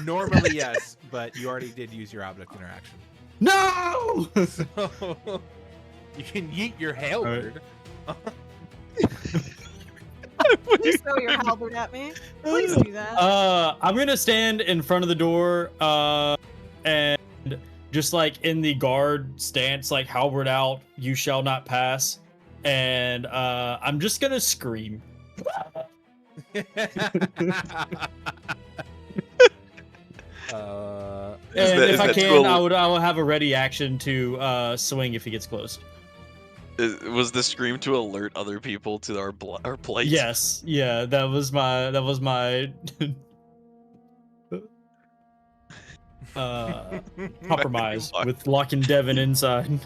Normally, yes, but you already did use your object interaction. No! So you can yeet your halberd. Please throw your halberd at me. Please do that. I'm gonna stand in front of the door, and just like in the guard stance, like halberd out, you shall not pass. And I'm just gonna scream. And if I can, I will have a ready action to swing if he gets close. Was the scream to alert other people to our plight? Yes, yeah, that was my compromise with locking Devin inside.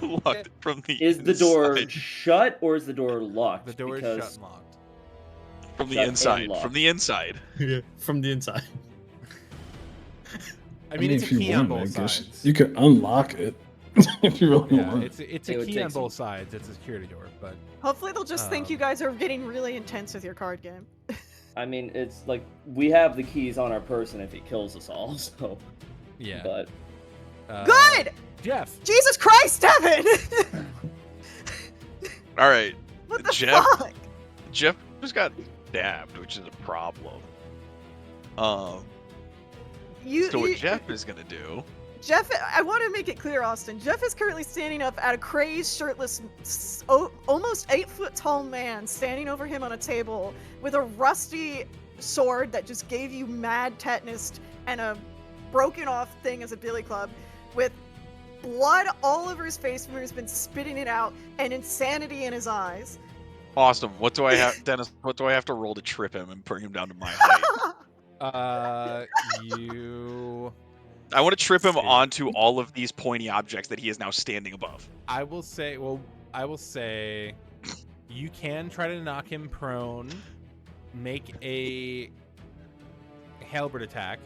Locked from the Is the door inside. shut or is the door locked? The door is shut and locked. From the shut and inside. locked. From the inside. Yeah, from the inside. I mean, it's a if you key on want, I both guess sides. you could unlock it if you really Yeah, want. it's It a would key take on some- both sides. It's a security door, but Hopefully they'll just think you guys are getting really intense with your card game. I mean, it's like we have the keys on our person if he kills us all. So, yeah. but Good! Jeff. Jesus Christ, Devin! All right. What the Jeff. fuck? Jeff just got stabbed, which is a problem. So what Jeff is gonna do? Jeff, I want to make it clear, Austin. Jeff is currently standing up at a crazed, shirtless, almost 8-foot tall man standing over him on a table with a rusty sword that just gave you mad tetanus and a broken off thing as a billy club with blood all over his face where he's been spitting it out and insanity in his eyes. Awesome. What do I have, Dennis? What do I have to roll to trip him and bring him down to my height? You. I want to trip him See. onto all of these pointy objects that he is now standing above. I will say you can try to knock him prone, make a halberd attack.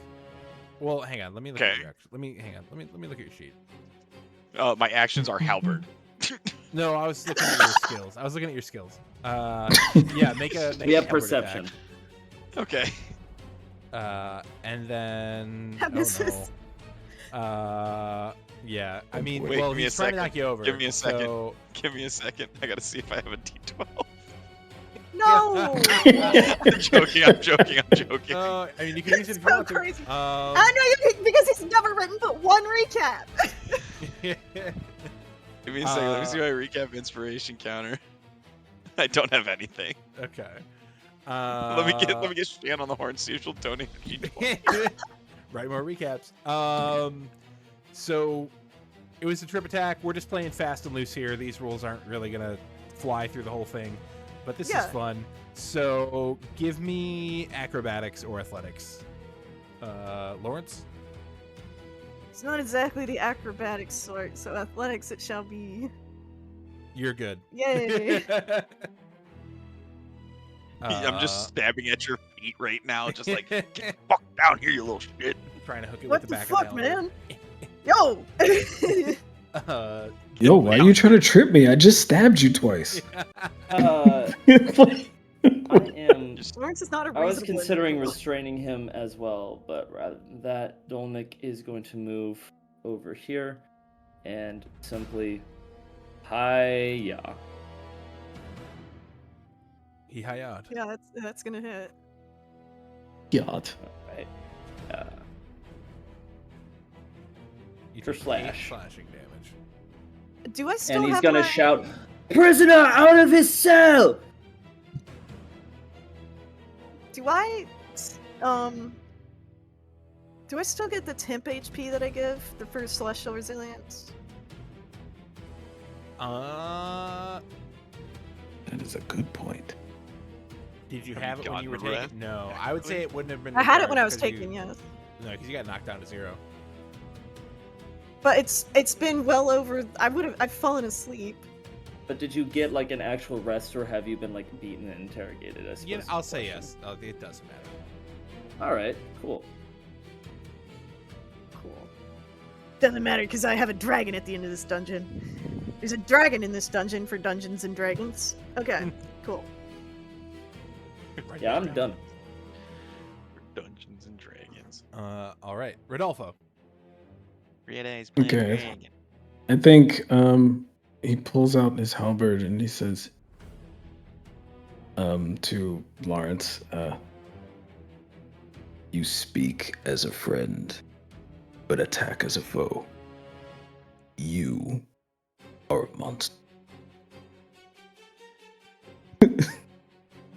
Well, hang on. Let me look at Okay. your. Let me hang on. Let me look at your sheet. My actions are halberd. No, I was looking at your skills. Yeah, make a We have halberd perception. attack. Okay. And then That misses. yeah. I mean, Wait, well, give me a he's trying to second. knock you over. Give me a second. So... Give me a second. I gotta see if I have a D12. No! I'm joking. I'm joking. I mean, you can use it if you So want to. crazy. I know, because he's never written but one recap. Give me a second. Let me see my recap inspiration counter. I don't have anything. Okay. Let me get Shan on the horn. See if she'll donate a D12. Write more recaps. So it was a trip attack. We're just playing fast and loose here. These rules aren't really gonna fly through the whole thing, but this is fun. So give me acrobatics or athletics. Lawrence? It's not exactly the acrobatics sort, so athletics it shall be. You're good. Yay! I'm just stabbing at your feet right now, just like, get the fuck down here, you little shit. Trying to hook it What with the the back fuck, of the elevator. man? Yo! Yo, why are you trying to trip me? I just stabbed you twice. I am. Lawrence is not a I was reasonable considering individual. restraining him as well, but rather than that, Dolnik is going to move over here and simply hi-ya. He hi-ya'd. Yeah, that's gonna hit. God. Alright. You For take 8 slash. slashing damage. Do I still And he's have gonna my... shout, "Prisoner out of his cell!" Do I still get the temp HP that I give the first celestial resilience? That is a good point. Did you Have have you it when you were gotten rid of taking? No, I would say it wouldn't have been. I had it when I required was 'cause taking, yes. No, because you got knocked down to 0. But it's been well over. I've fallen asleep. But did you get like an actual rest, or have you been like beaten and interrogated? I suppose Yeah, is the I'll say question. yes. Oh, it doesn't matter. All right, cool. Cool. Doesn't matter because I have a dragon at the end of this dungeon. There's a dragon in this dungeon for Dungeons and Dragons. Okay, cool. Write Yeah, that I'm down. done. Dungeons and Dragons. All right, Rodolfo. Okay. I think he pulls out his halberd and he says to Lawrence, you speak as a friend, but attack as a foe. You are a monster.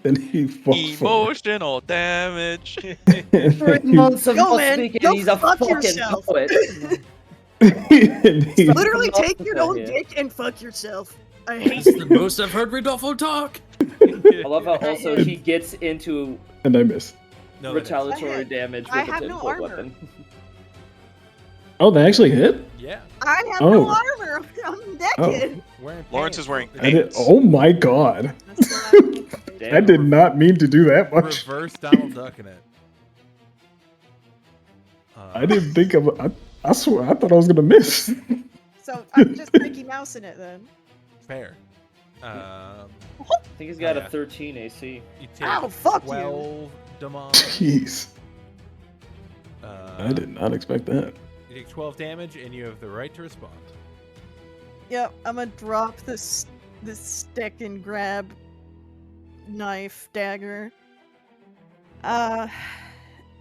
Then he falls forward. Emotional damage. 3 months of Yo, not man, speaking, go he's a fuck fucking yourself. poet. And he- Literally take your own Yeah. dick and fuck yourself. I hate That's the most I've heard Rodolfo talk. I love how also he gets into and I miss. No, that is- retaliatory damage with I a have no 10-foot armor. weapon. Oh, they actually hit? Yeah, I have Oh. no armor. I'm naked. wearing Lawrence pants. is wearing I did, pants. oh my god. That's the last one. Damn. I did not mean to do that much. Reverse Donald Ducking it. I didn't think I swear, I thought I was gonna miss. So I'm just Mickey Mouse in it then. Fair. I think he's got Oh, yeah. a 13 AC. You take Ow, fuck you. 12 damage. Jeez. I did not expect that. You take 12 damage, and you have the right to respond. Yep, I'm gonna drop this stick and grab knife, dagger.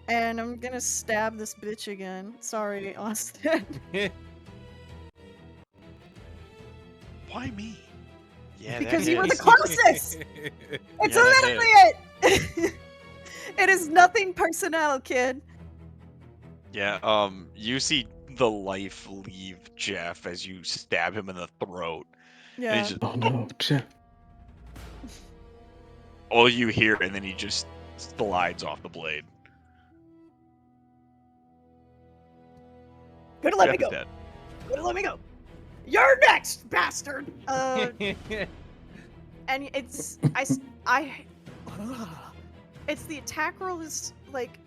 And I'm gonna stab this bitch again. Sorry, Austin. Why me? Yeah, Because that you were the hits. closest! It's Yeah, that literally it! It is nothing personnel, kid. Yeah, you see the life leave Jeff as you stab him in the throat. And Yeah. he's just, Oh no, Jeff. all you hear, and then he just slides off the blade. Gonna let Jeff me is go. dead. Gonna let me go. You're next, bastard! And it's it's the attack roll is like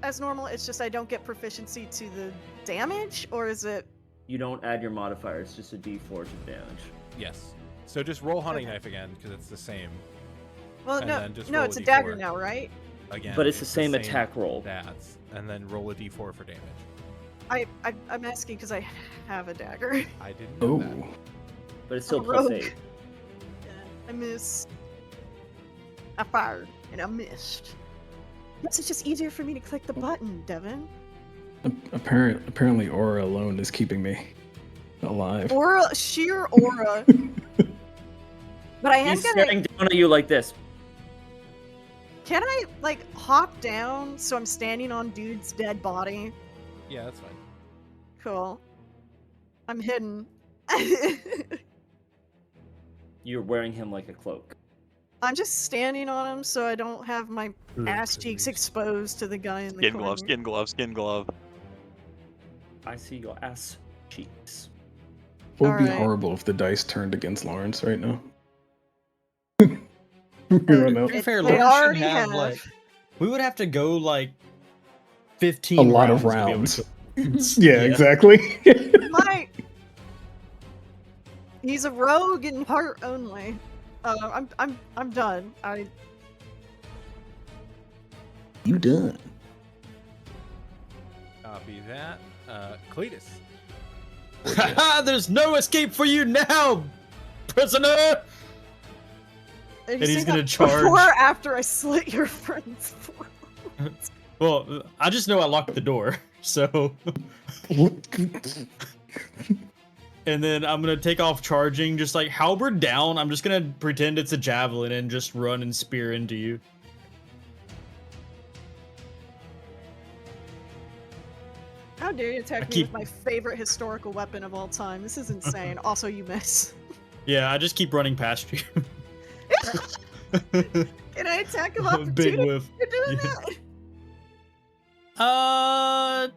as normal. It's just I don't get proficiency to the damage, or is it You don't add your modifier. It's just a D4 to damage. Yes. So just roll hunting knife again because it's the same. Well, And then just no, roll it's a a dagger D4. now, right? Again, But it's the same attack roll. Stats, and then roll a D4 for damage. I'm asking because I have a dagger. I didn't know that. Oh, But it's still I'm a plus rogue. 8. Yeah, I missed. I fired and I missed. Yes, it's just easier for me to click the button, Devin. apparently aura alone is keeping me alive. Aura, sheer aura. But I am He's gonna. staring down at you like this. Can I like hop down so I'm standing on dude's dead body? Yeah, that's fine. Cool. I'm hidden. You're wearing him like a cloak. I'm just standing on him so I don't have my ass cheeks exposed to the guy in the Skin corner. glove, skin glove, skin glove. I see your ass cheeks. It would be Alright. horrible if the dice turned against Lawrence right now. We run out. To be fair, They Lawrence should already have, have. like, we would have to go like 15 A lot of to be able rounds. to- Yeah, exactly. My... He's a rogue in heart only. I'm done. You done. Copy that. Cletus. There's no escape for you now, prisoner! And he's say gonna that charge. before or after I slit your friend's throat. Well, I just know I locked the door, so. And then I'm gonna take off charging, just like halberd down. I'm just gonna pretend it's a javelin and just run and spear into you. How dare you attack me keep- with my favorite historical weapon of all time? This is insane. Also, you miss. Yeah, I just keep running past you. Can I attack him A big opportunity? whiff. You're doing Yeah. that.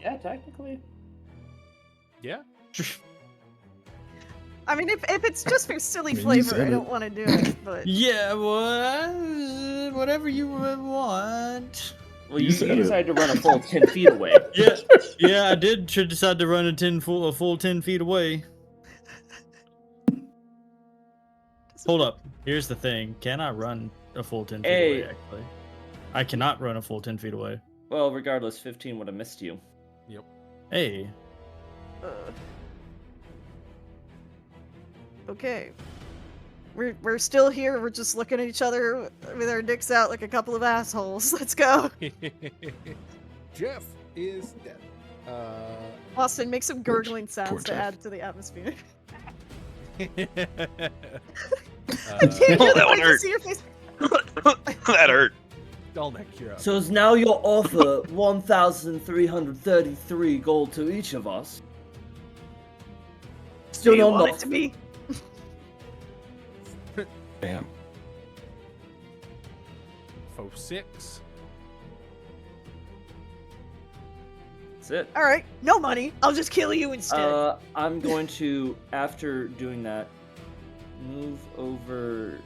Yeah, technically. Yeah. I mean, if it's just for silly I mean, you flavor, said I it. don't want to do it. But Yeah, whatever you want. Well, You you said it. decided to run a full 10 feet away. Yeah, I did. Should decide to run a full 10 feet away. Hold up. Here's the thing. Can I run a full 10 feet Hey. away? Actually, I cannot run a full 10 feet away. Well, regardless, 15 would have missed you. Hey, okay, we're still here. We're just looking at each other with our dicks out like a couple of assholes. Let's go, Jeff is dead. Austin. Make some gurgling poor sounds to Jeff. add to the atmosphere. Uh, I can't Oh, really that one wait to hurt. see your face. That hurt. Dolnek, you're up. So is now your offer 1,333 gold to each of us? Still Do you not want it enough. to be? Damn. Foe 6. That's it. All right, no money. I'll just kill you instead. I'm going to, after doing that, move over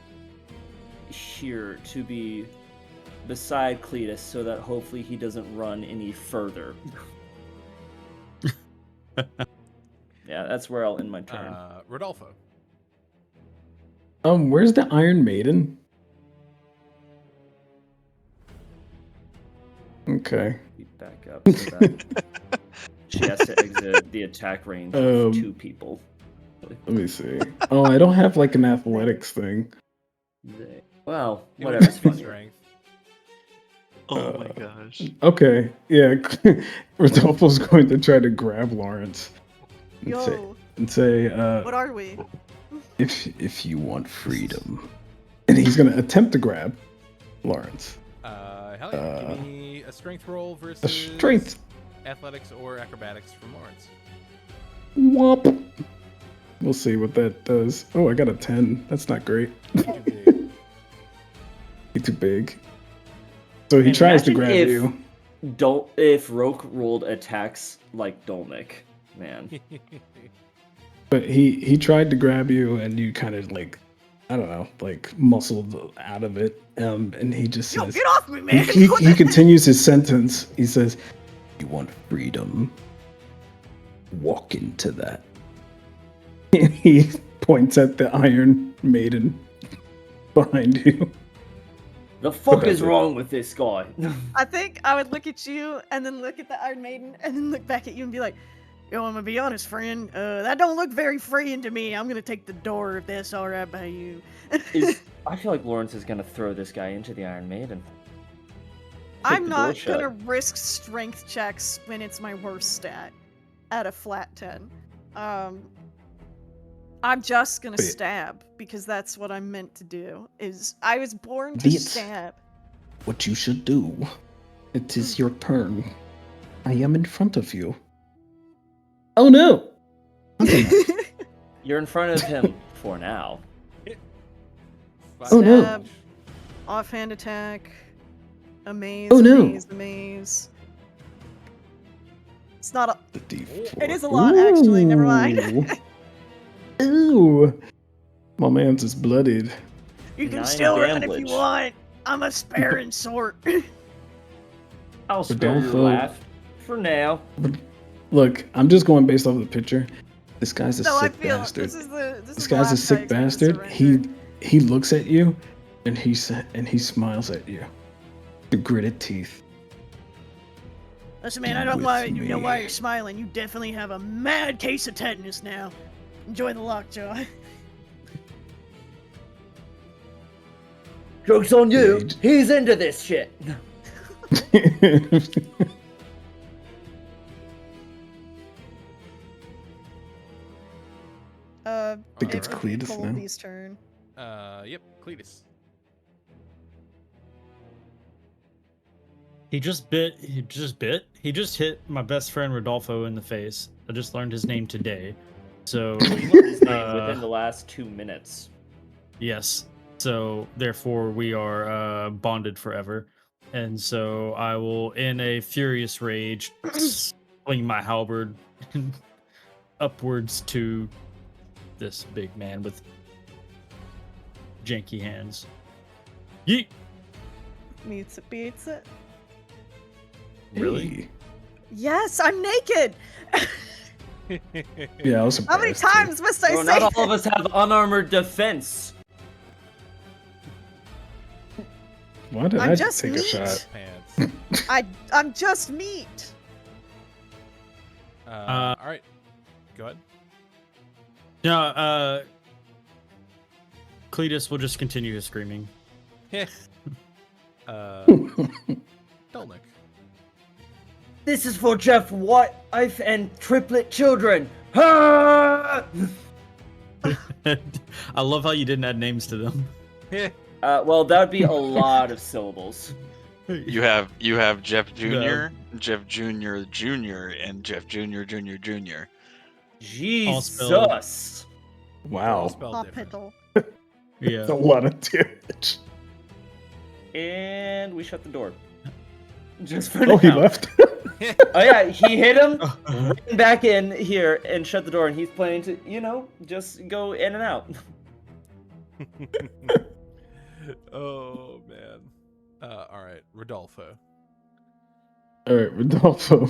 here to be beside Cletus so that hopefully he doesn't run any further. Yeah, that's where I'll end my turn. Rodolfo. Where's the Iron Maiden? Okay. Back up so that she has to exit the attack range of 2 people. Let me see. Oh, I don't have like an athletics thing. Well, You whatever's have funny. strength. Oh my gosh. Okay, yeah. Rodolfo's going to try to grab Lawrence Yo, and say, what are we? if you want freedom, and he's going to attempt to grab Lawrence. Hell yeah. Give me a strength roll A versus strength. athletics or acrobatics from Lawrence. Whop. We'll see what that does. Oh, I got a 10. That's not great. Too big. He's too big. So he tries to grab Imagine you. If Roke rolled attacks like Dolnik, man. But he tried to grab you, and you kind of like, I don't know, like muscled out of it. And he just Yo, says, get off me, man! he continues his sentence. He says, "You want freedom? walk into that. He points at the Iron Maiden behind you. The fuck That's is it. wrong with this guy? I think I would look at you and then look at the Iron Maiden and then look back at you and be like, yo, I'm gonna be honest, friend. That don't look very freeing to me. I'm gonna take the door if that's all right by you. I feel like Lawrence is gonna throw this guy into the Iron Maiden. I'm the door not shut. gonna risk strength checks when it's my worst stat at a flat 10. I'm just gonna Wait. stab because that's what I'm meant to do. Is I was born to Beats. stab. What you should do. It is your turn. I am in front of you. Oh no! You're in front of him for now. Oh, no. Stab, offhand attack, amaze, Oh, no. amaze. It's not a. The D4. It is a lot, actually. Never mind. Ooh. My man's is bloodied. You can 9 still run if you damage. want. I'm a sparing sort. I'll spare your Rodolfo. laugh for now. Look, I'm just going based off the picture. This guy's a No, I sick feel bastard. this is the. This This is the guy's a last sick time he's gonna bastard. surrender. He looks at you, and he smiles at you. The gritted teeth. Listen, man, I don't with want you know why me. you're smiling. You definitely have a mad case of tetanus now. Enjoy the lockjaw. Joke's on you. Rage. He's into this shit. think it's it would be Cletus now. Colby's turn. Yep, Cletus. He just hit my best friend Rodolfo in the face. I just learned his name today. So We learned his name Uh, within the last 2 minutes. yes. So therefore we are bonded forever. And so I will, in a furious rage, swing my halberd upwards to this big man with janky hands. Yeet! Meets it, beats it. Really? Hey. Yes, I'm naked. Yeah, I was surprised. How many times must I Well, say not all that? of us have unarmored defense. Why did I'm I just take a meat. shot? Pants. I'm just meat. All right. Go ahead. No, Cletus will just continue his screaming. Dolnik. This is for Jeff wife and triplet children. Ha! I love how you didn't add names to them. Well, that would be a lot of syllables. You have Jeff Jr., No. Jeff Jr. Jr., and Jeff Jr. Jr. Jr. spelled. Jesus. All Wow. spelled different. Hospital. Yeah. That's a lot of damage. And we shut the door. Just for Oh, he now. left. Oh yeah, he hit him, ran back in here, and shut the door. And he's planning to, just go in and out. Oh man. All right, Rodolfo. All right, Rodolfo.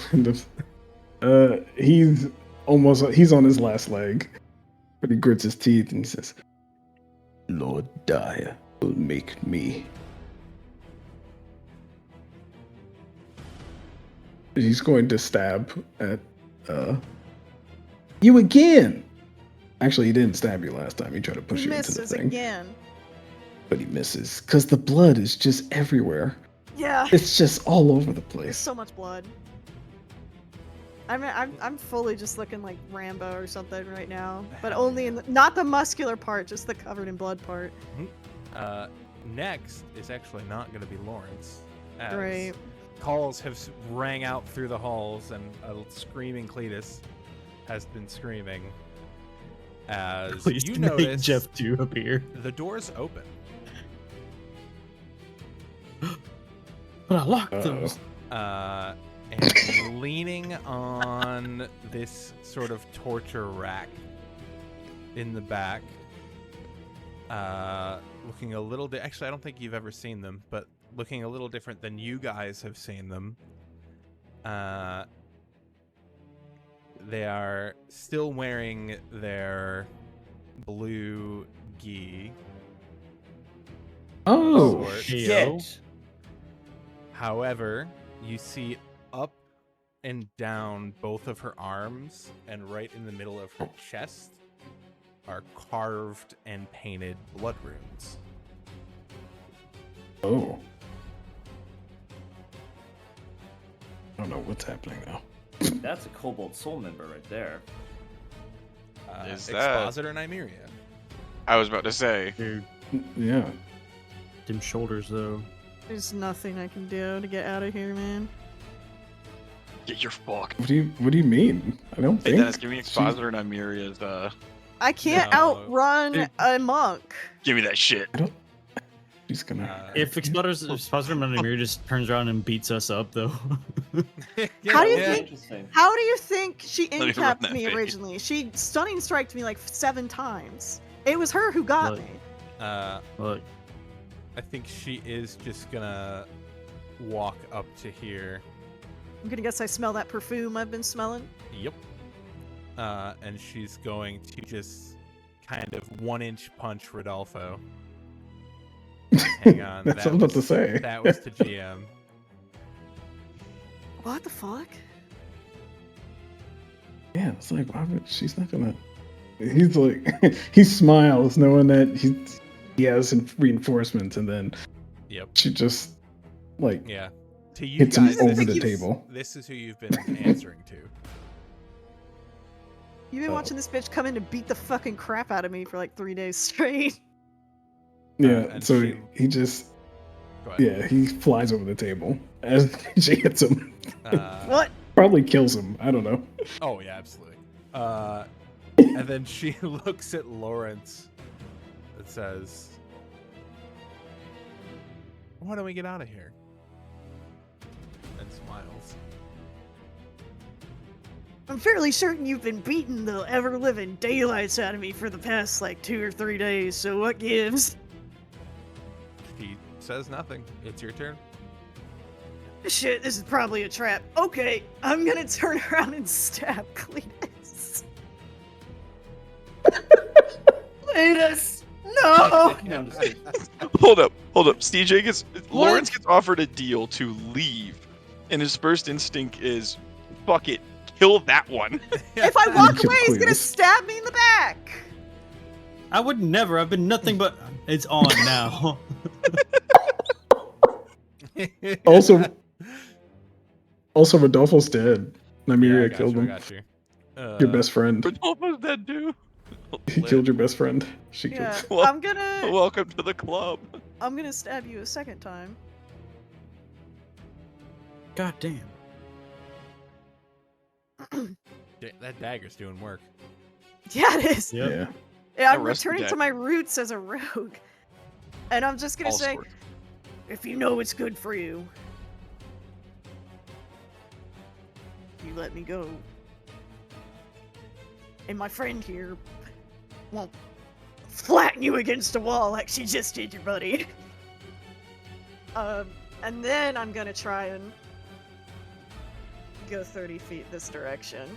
He's on his last leg, but he grits his teeth and he says, "Lord Dyer will make me." He's going to stab at you again. Actually, he didn't stab you last time. He tried to push He you into the misses thing, again. but he misses because the blood is just everywhere. Yeah. It's just all over the place. So much blood. I mean, I'm fully just looking like Rambo or something right now, but only in not the muscular part, just the covered in blood part. Next is actually not going to be Lawrence. As Right. Calls have rang out through the halls, and a screaming Cletus has been screaming. As Please you make notice, Jeff 2 appear. the door's open. But I locked Uh-oh. those. And leaning on this sort of torture rack in the back, looking a little actually I don't think you've ever seen them, but looking a little different than you guys have seen them. They are still wearing their blue gi. Oh, Sort. Shit. However, you see up and down both of her arms and right in the middle of her chest are carved and painted blood runes. oh. I don't know what's happening now. That's a Kobold Soul member right there. Is that- Expositor Nymeria. I was about to say. Dude, Yeah. them shoulders though. There's nothing I can do to get out of here, man. Get your fuck. What do you mean? I don't Hey think. Dennis, give me Expositor Nymeria's I can't No. outrun Dude. a monk. give me that shit. She's gonna. If Expositor Mirror just turns around and beats us up though. How do you yeah. think- Interesting. How do you think she Let me run incapped that me fade. originally? She stunning striked me like 7 times. It was her who got Look. me. Look, I think she is just gonna walk up to here. I'm gonna guess I smell that perfume I've been smelling. Yep. And she's going to just kind of 1-inch punch Rodolfo. Hang on. That's that what I'm about to was- say. That was to GM. What the fuck? Yeah, it's like, why would she's not gonna? He's like, he smiles knowing that he has reinforcements, and then Yep. she just like Yeah. To you hits him guys, over this the is- table. This is who you've been answering to. You've been Oh. watching this bitch come in to beat the fucking crap out of me for like 3 days straight. Yeah, and so she- he just Go ahead. yeah he flies over the table as she hits him. What? Probably kills him. I don't know. Oh yeah, absolutely. And then she looks at Lawrence and says, "Why don't we get out of here?" And smiles. I'm fairly certain you've been beating the ever-living daylights out of me for the past like 2 or 3 days, so what gives? She says nothing. It's your turn. Shit, this is probably a trap. Okay, I'm gonna turn around and stab Cletus. Cletus! No! No, I'm just kidding. Hold up. Lawrence gets offered a deal to leave, and his first instinct is, fuck it, kill that one. If I walk Kill away, he's gonna Cletus. stab me in the back! I would never. I've been nothing but. It's on now. Also, Rodolfo's dead. Nymeria Yeah, I killed him. got you. Your best friend. Rodolfo's dead too. He killed your best friend. She killed. Yeah, Well- I'm gonna Welcome to the club. stab you a second time. God damn. That dagger's doing work. Yeah, it is. Yep. Yeah. Yeah, I'm Arrest the returning to dead. my roots as a rogue. And I'm just gonna All say, sorts. if you know it's good for you, you let me go. And my friend here won't flatten you against a wall like she just did your buddy. And then I'm gonna try and go 30 feet this direction.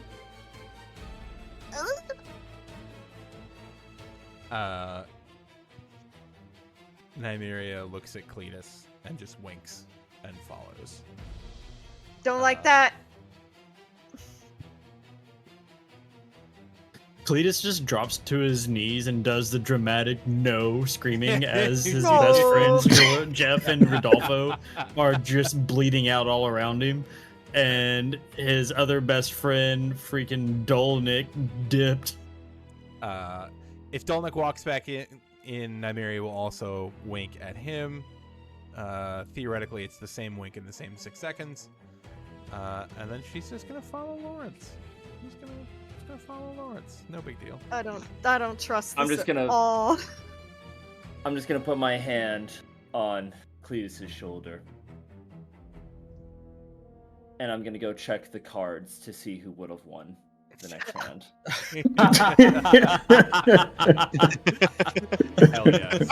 Nymeria looks at Cletus and just winks and follows. Don't like Uh, that. Cletus just drops to his knees and does the dramatic no screaming as his No. best friends, Jeff and Rodolfo, are just bleeding out all around him. And his other best friend, freaking Dolnik, dipped. If Dolnik walks back in, Nymeria will also wink at him. Theoretically, it's the same wink in the same 6 seconds. And then she's just gonna follow Lawrence. She's gonna follow Lawrence. No big deal. I don't trust this I'm just at gonna- all. I'm just gonna put my hand on Cletus's shoulder. And I'm gonna go check the cards to see who would have won the next hand. Hell yes.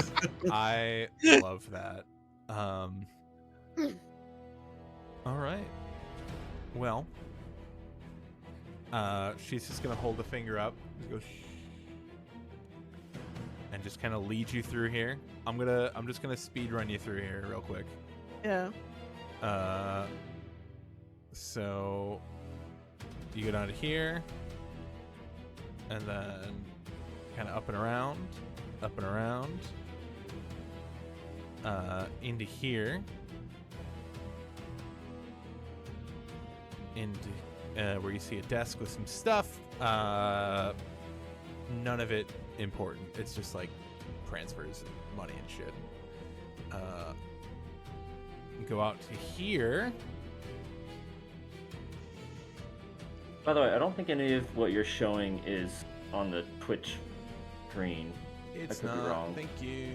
I love that. All right. Well, She's just gonna hold the finger up and go shh, and just kind of lead you through here. I'm just gonna speed run you through here real quick. Yeah. So you go down to here, and then kind of up and around, into here, into where you see a desk with some stuff. None of it important. It's just like transfers and money and shit. Go out to here. By the way, I don't think any of what you're showing is on the Twitch screen. It's could be not. wrong. Thank you.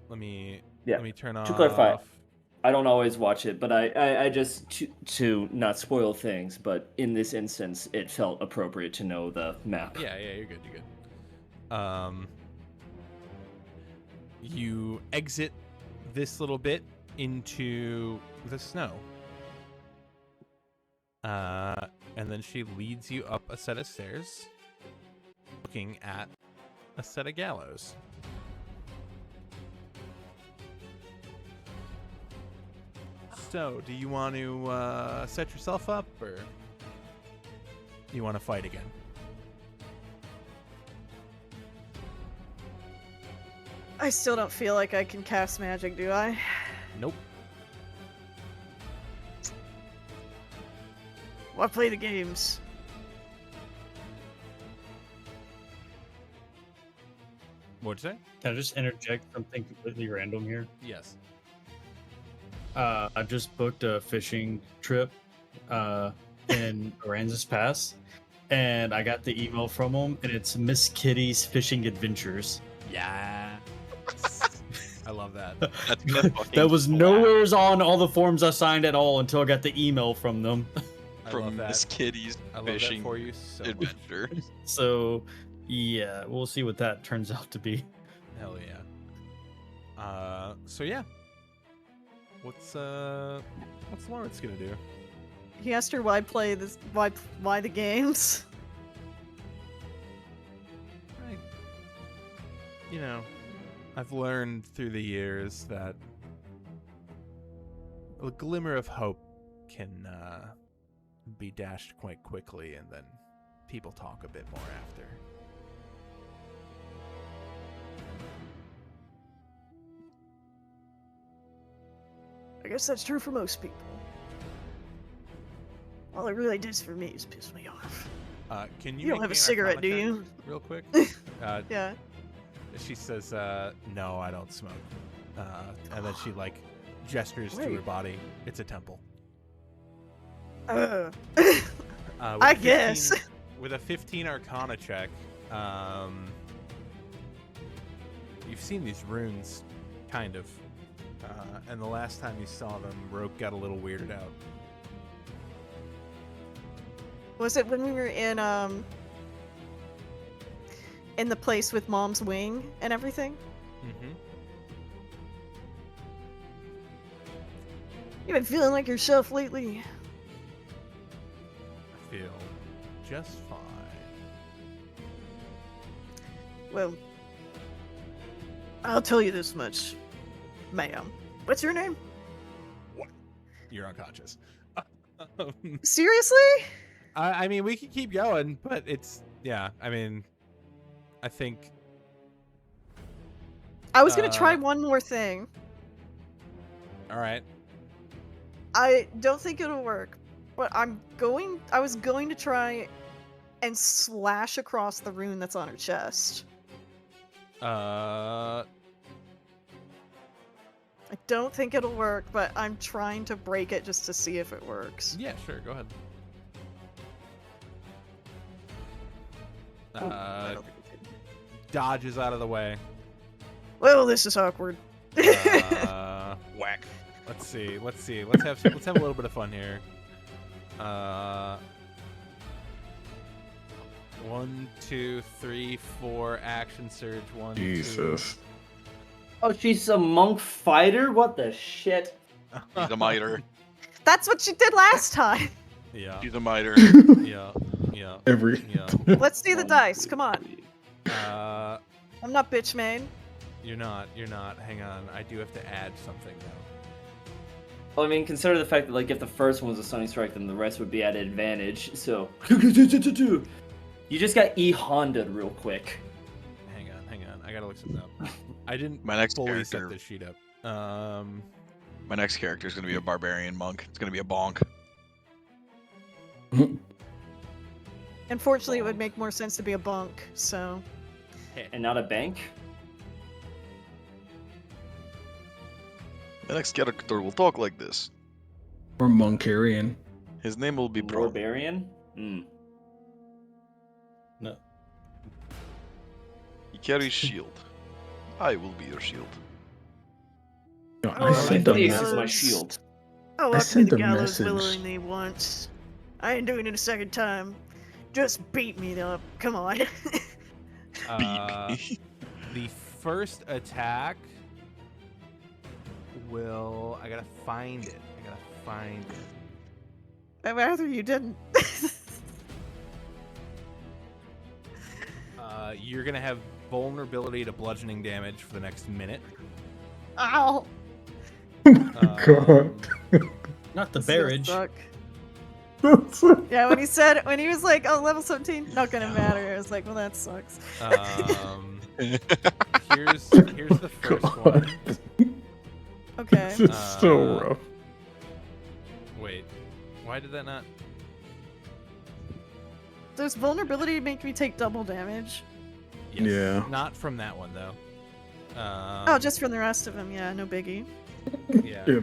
Let me turn off. To clarify, I don't always watch it, but I just to not spoil things. But in this instance, it felt appropriate to know the map. Yeah, you're good. You exit this little bit into the snow. And then she leads you up a set of stairs, looking at a set of gallows. So, do you want to set yourself up, or do you want to fight again? I still don't feel like I can cast magic, do I? Nope. Why play the games? What'd you say? Can I just interject something completely random here? Yes. I just booked a fishing trip in Aransas Pass, and I got the email from them, and it's Miss Kitty's Fishing Adventures. Yeah. I love that. That's gonna fucking That was slap nowhere on all the forms I signed at all until I got the email from them. I love from that. Miss Kitty's I love that fishing for you so much. adventure. So, yeah, we'll see what that turns out to be. Hell yeah. So yeah. What's Lawrence gonna do? He asked her why play this, why the games? I've learned through the years that a glimmer of hope can be dashed quite quickly, and then people talk a bit more after. I guess that's true for most people. All it really does for me is piss me off. Can you? You don't make have me a an cigarette, Arcana do check you? Real quick. Yeah. She says, "No, I don't smoke." And then she gestures to her Wait. body. It's a temple. Uh, With I a 15 guess. With a 15 Arcana check, you've seen these runes, kind of. And the last time you saw them, Roke got a little weirded out. Was it when we were in the place with Mom's wing and everything? Mm-hmm. You been feeling like yourself lately? I feel just fine. Well, I'll tell you this much, ma'am. What's your name? You're unconscious. Seriously? I mean, we can keep going, but it's I mean, I think I was gonna try one more thing. all right. I don't think it'll work, but I was going to try and slash across the rune that's on her chest. I don't think it'll work, but I'm trying to break it just to see if it works. Yeah, sure. Go ahead. I don't think it did. Dodges out of the way. Well, this is awkward. Whack. Let's see. Let's have a little bit of fun here. 1, 2, 3, 4. Action surge. 1, 2. Jesus. Oh, she's a monk fighter? What the shit? He's a miter. That's what you did last time. Yeah. He's a miter. Yeah. Yeah. Every Yeah. Let's see the dice. Come on. Uh, I'm not bitch main. you're not. You're not. Hang on. I do have to add something though. Well, I mean, consider the fact that like if the first one was a stunning strike, then the rest would be at advantage. So you just got Honda real quick. Hang on. I gotta look something up. I didn't My next fully set character. this sheet up. My next character is gonna be a barbarian monk. It's gonna be a bonk. Unfortunately, it would make more sense to be a bunk. So And not a bank. My next character will talk like this. or Monkarian. His name will be Bron. Barbarian. Hmm. No. He carries shield. I will be your shield. No, Oh, I I sent My a face think is my message. shield. I I walked to sent the a gallows message. willingly once. I ain't doing it a second time. Just beat me up. Come on. Beat me. The first attack will. I gotta find it. I'd rather you didn't. You're gonna have vulnerability to bludgeoning damage for the next minute. Ow. God. Not the This is gonna barrage. suck. That's Yeah, when he was like, oh, level 17, not gonna matter. I was like, well, that sucks. Here's the first one. Okay. This is so rough. Wait, why did that not? Does vulnerability make me take double damage? Yes, Yeah. Not from that one though. Oh, just from the rest of them. Yeah, no biggie. Yeah. Yeah.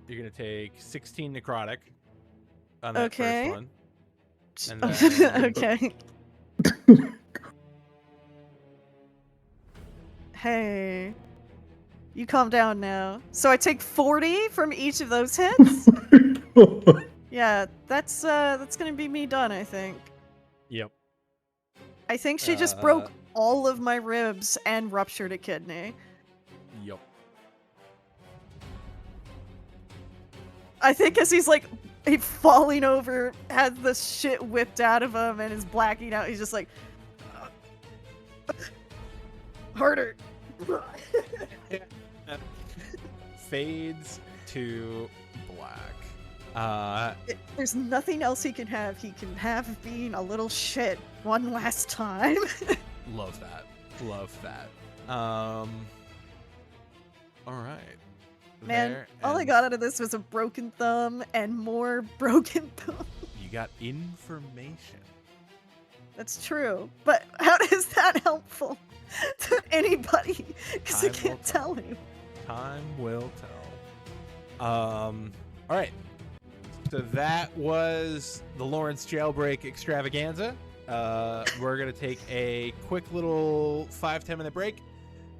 You're gonna take 16 necrotic on that Okay. first one. And then, Okay. Hey. You calm down now. So I take 40 from each of those hits? Yeah, that's gonna be me done, I think. Yep. I think she just broke Uh, all of my ribs and ruptured a kidney. Yep. I think as he's like falling over, has the shit whipped out of him and is blacking out, he's just like harder. Fades to black. There's nothing else he can have. He can have being a little shit one last time. Love that. Love that. All right. Man, There all I ends- got out of this was a broken thumb and more broken thumb. You got information. That's true. But how is that helpful to anybody? Because I Time will can't tell you. Time will tell. All right. So that was the Lawrence Jailbreak Extravaganza. We're gonna take a quick little 5-10 minute break,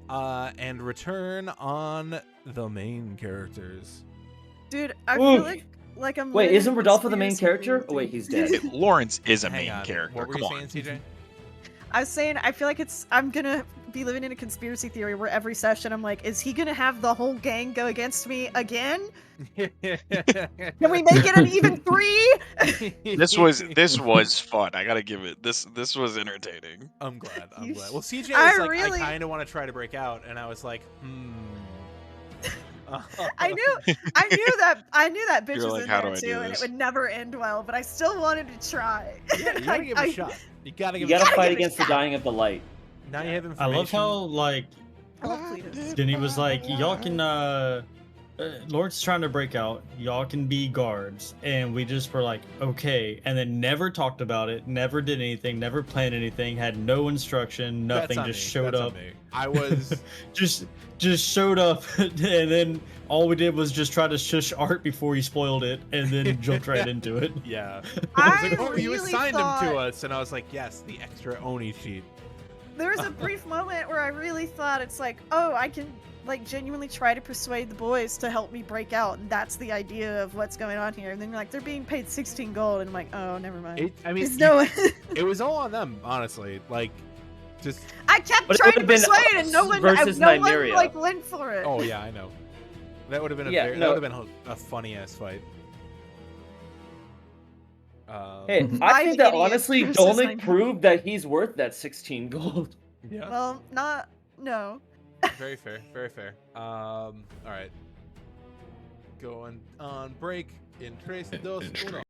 and return on the main characters. Dude, I Ooh. feel like I'm. Wait, living isn't Rodolfo the main conspiracy character? theory. Oh wait, he's dead. Lawrence is a Hang main on. character. What were Come you on. saying, CJ? I was saying I feel like I'm gonna be living in a conspiracy theory where every session I'm like, is he gonna have the whole gang go against me again? Can we make it an even 3? This was fun. I gotta give it. This was entertaining. I'm glad. You Well, CJ was I like, really- I kind of want to try to break out, and I was like, I knew that bitch You're was like, in "How there do I do too, and it this?" would never end well. But I still wanted to try. Yeah, you gotta give it I- a shot. You gotta You give it a gotta shot. fight give it a against the shot. dying of the light. Now you have I information. love how like I love Cletus. then he was like, y'all can Lord's trying to break out. Y'all can be guards, and we just were like, okay, and then never talked about it, never did anything, never planned anything, had no instruction, That's nothing, on just me. showed That's on up. me. I was. just showed up, and then all we did was just try to shush Art before he spoiled it, and then jumped right into it. Yeah. I was like, oh, you really assigned him to thought- us, and I was like, yes, the extra Oni sheet. There was a brief moment where I really thought it's like, oh, I can like genuinely try to persuade the boys to help me break out, and that's the idea of what's going on here. And then you're like, they're being paid 16 gold, and I'm like, oh, never mind. I mean, There's no. it was all on them, honestly. Like, just. I kept But it trying to would've been persuade, and no us one, versus no one Nymeria. like went for it. Oh yeah, I know. That would have been Yeah, that no. would have been a funny ass fight. Hey, Mhm. I I'm think that idiot honestly, versus Dolnik I'm- proved that he's worth that 16 gold. Yeah. Well, not no. Very fair. Very fair. All right. Going on break in tres, dos, In uno.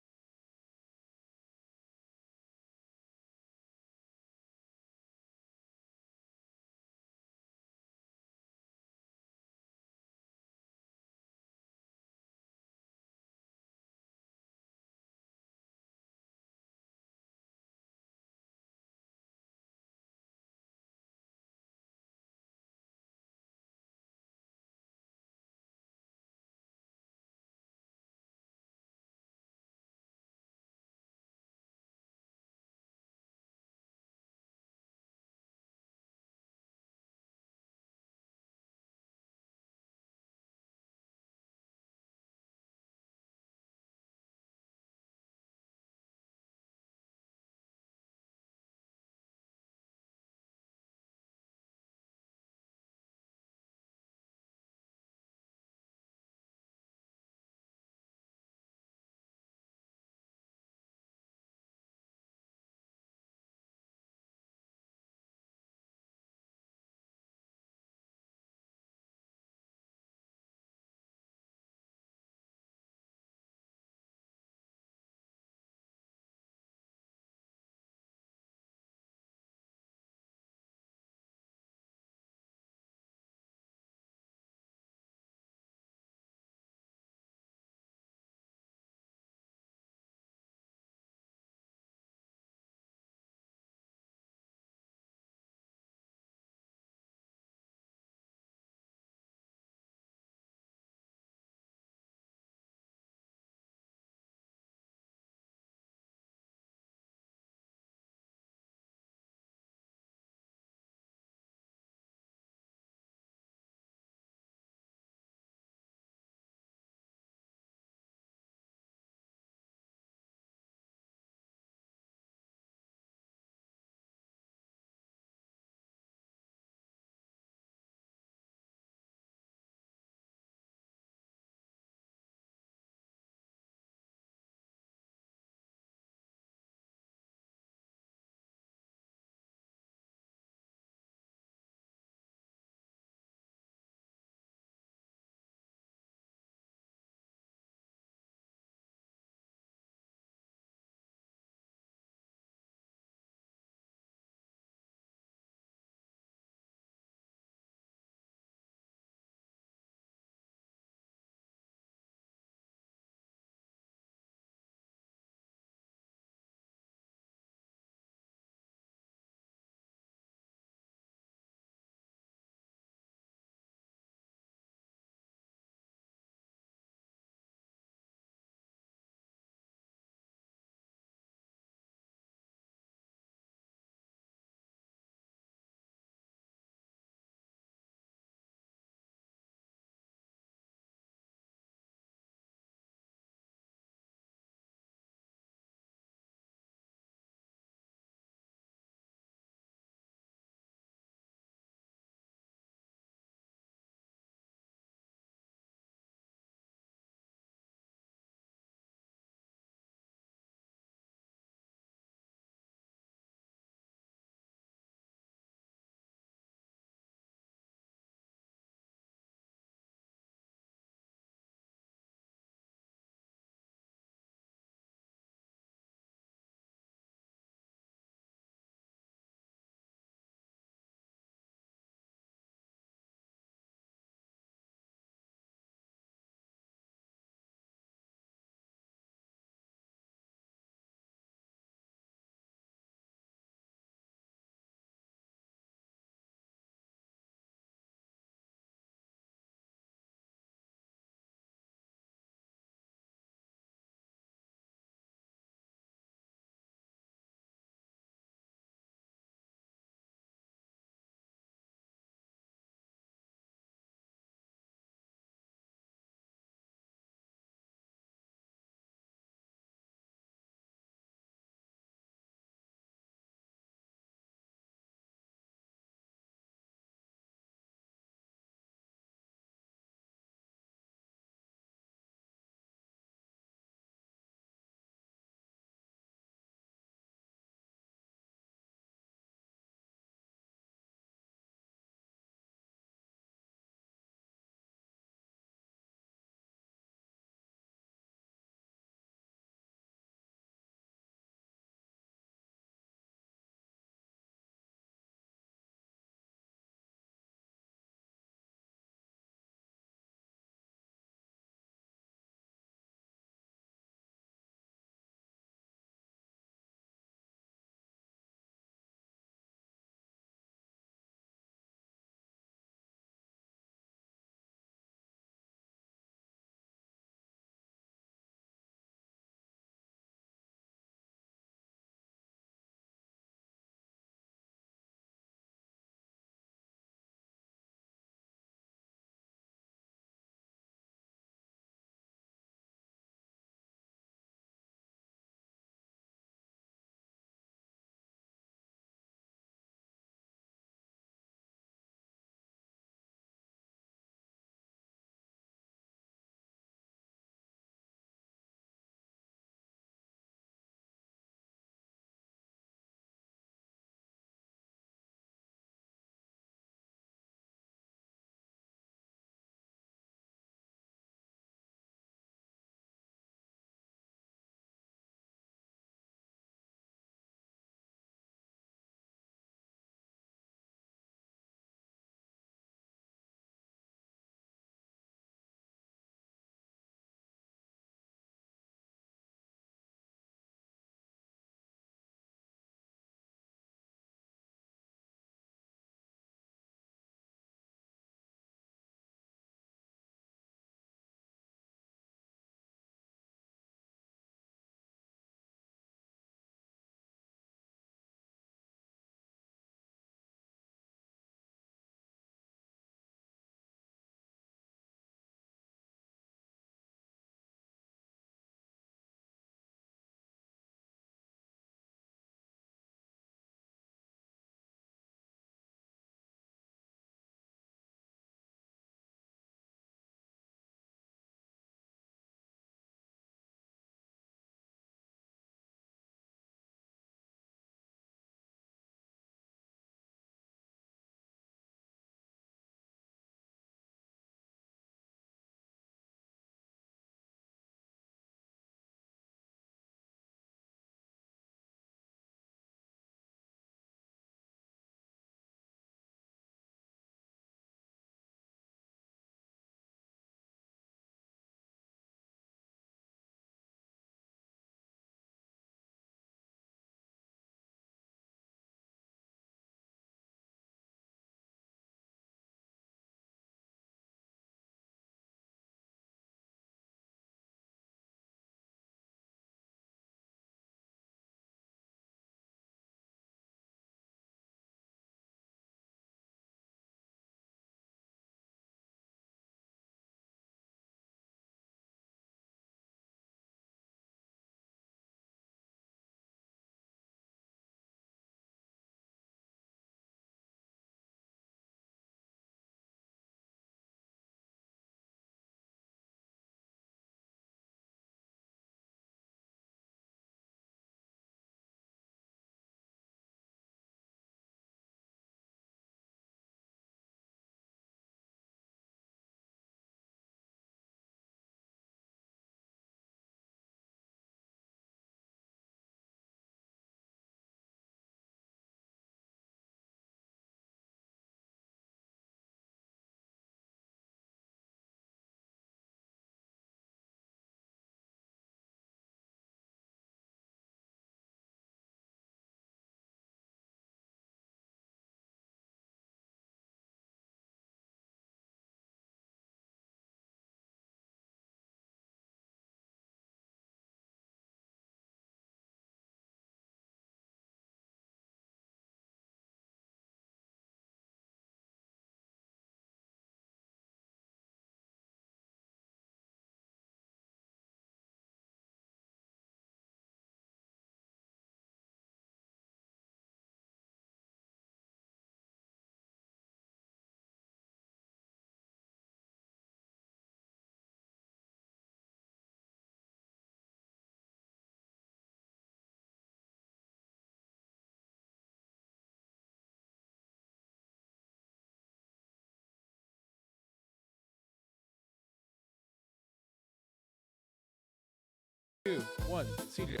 2, 1, CJ.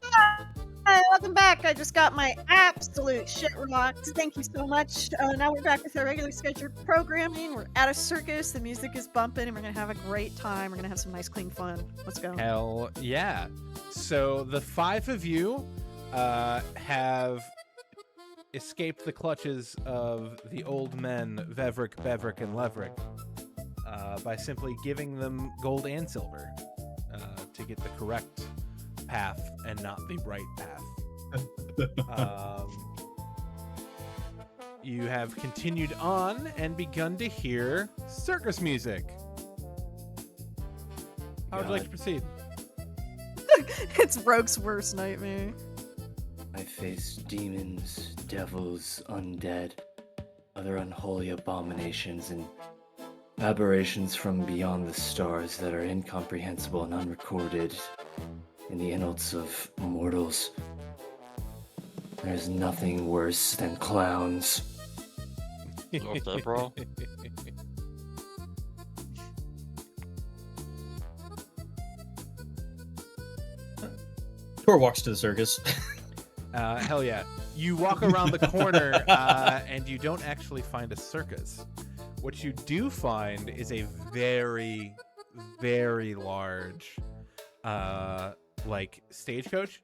Hi, welcome back. I just got my absolute shit rocked. Thank you so much. Now we're back with our regular scheduled programming. We're at a circus. The music is bumping, and we're gonna have a great time. We're gonna have some nice, clean fun. Let's go. Hell yeah. So the 5 of you have escaped the clutches of the old men Veverick, Beverick, and Leverick by simply giving them gold and silver to get the correct path and not the right path. You have continued on and begun to hear circus music. How would you like to proceed? It's Rogue's worst nightmare. I face demons, devils, undead, other unholy abominations, and aberrations from beyond the stars that are incomprehensible and unrecorded in the annals of mortals. There's nothing worse than clowns. Love that, bro. Tor walks to the circus. Hell yeah. You walk around the corner and you don't actually find a circus. What you do find is a very, very large like stagecoach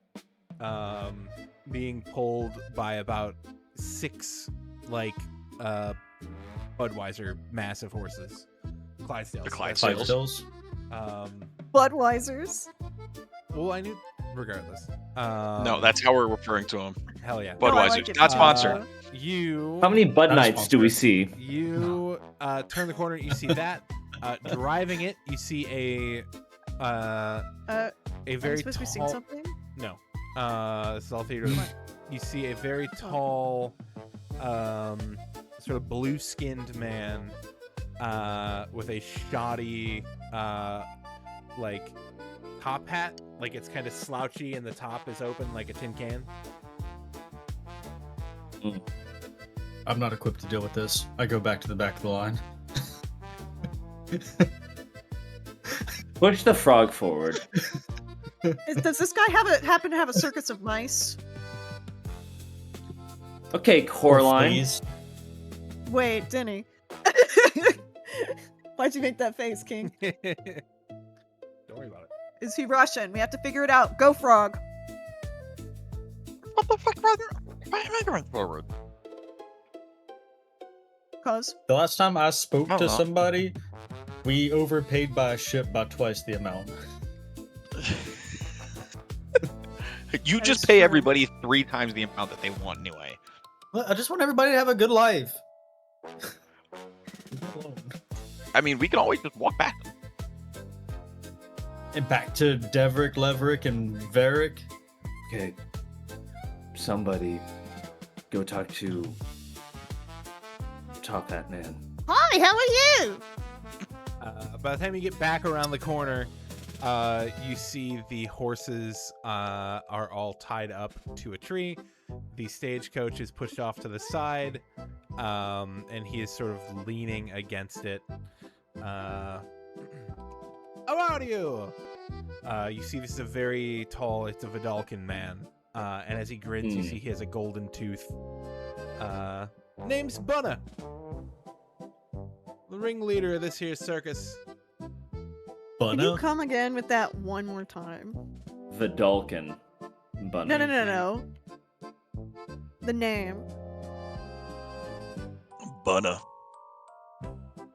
being pulled by about 6 like Budweiser massive horses. Clydesdales. The Clydesdales. Budweisers. Well, I knew regardless. No, that's how we're referring to him. hell yeah. No, I Budweiser, like it. not sponsored. You How many Bud Not a Nights do we sponsor. see? You turn the corner, you see that. Driving it, you see a Am very I supposed to be seeing tall. something? No, this is all theater. You see a very tall, sort of blue-skinned man with a shoddy, like top hat. Like it's kind of slouchy, and the top is open like a tin can. I'm not equipped to deal with this. I go back to the back of the line. Push the frog forward. Does this guy happen to have a circus of mice? Okay, Coraline. Please. Wait, didn't he? Why'd you make that face, King? Don't worry about it. Is he Russian? We have to figure it out. Go, frog. What the fuck, brother? Why am I going forward? Cause The last time I spoke Oh, to well. somebody, we overpaid by a ship by twice the amount. You That just is pay true. everybody 3 times the amount that they want anyway. Well, I just want everybody to have a good life. Leave me alone. I mean, we can always just walk back. And back to Deverick, Leverick, and Verick. Okay. Somebody go talk to Top Hat Man. hi, how are you? By the time you get back around the corner, you see the horses are all tied up to a tree. The stagecoach is pushed off to the side, and he is sort of leaning against it. How are you? You see this is a very tall, it's a Vidalcan man. And as he grins, you see he has a golden tooth. Name's Bunna. The ringleader of this here circus. Can you Bunna? come again with that one more time? Vidalcan. Bunny. No. The name. Bunna.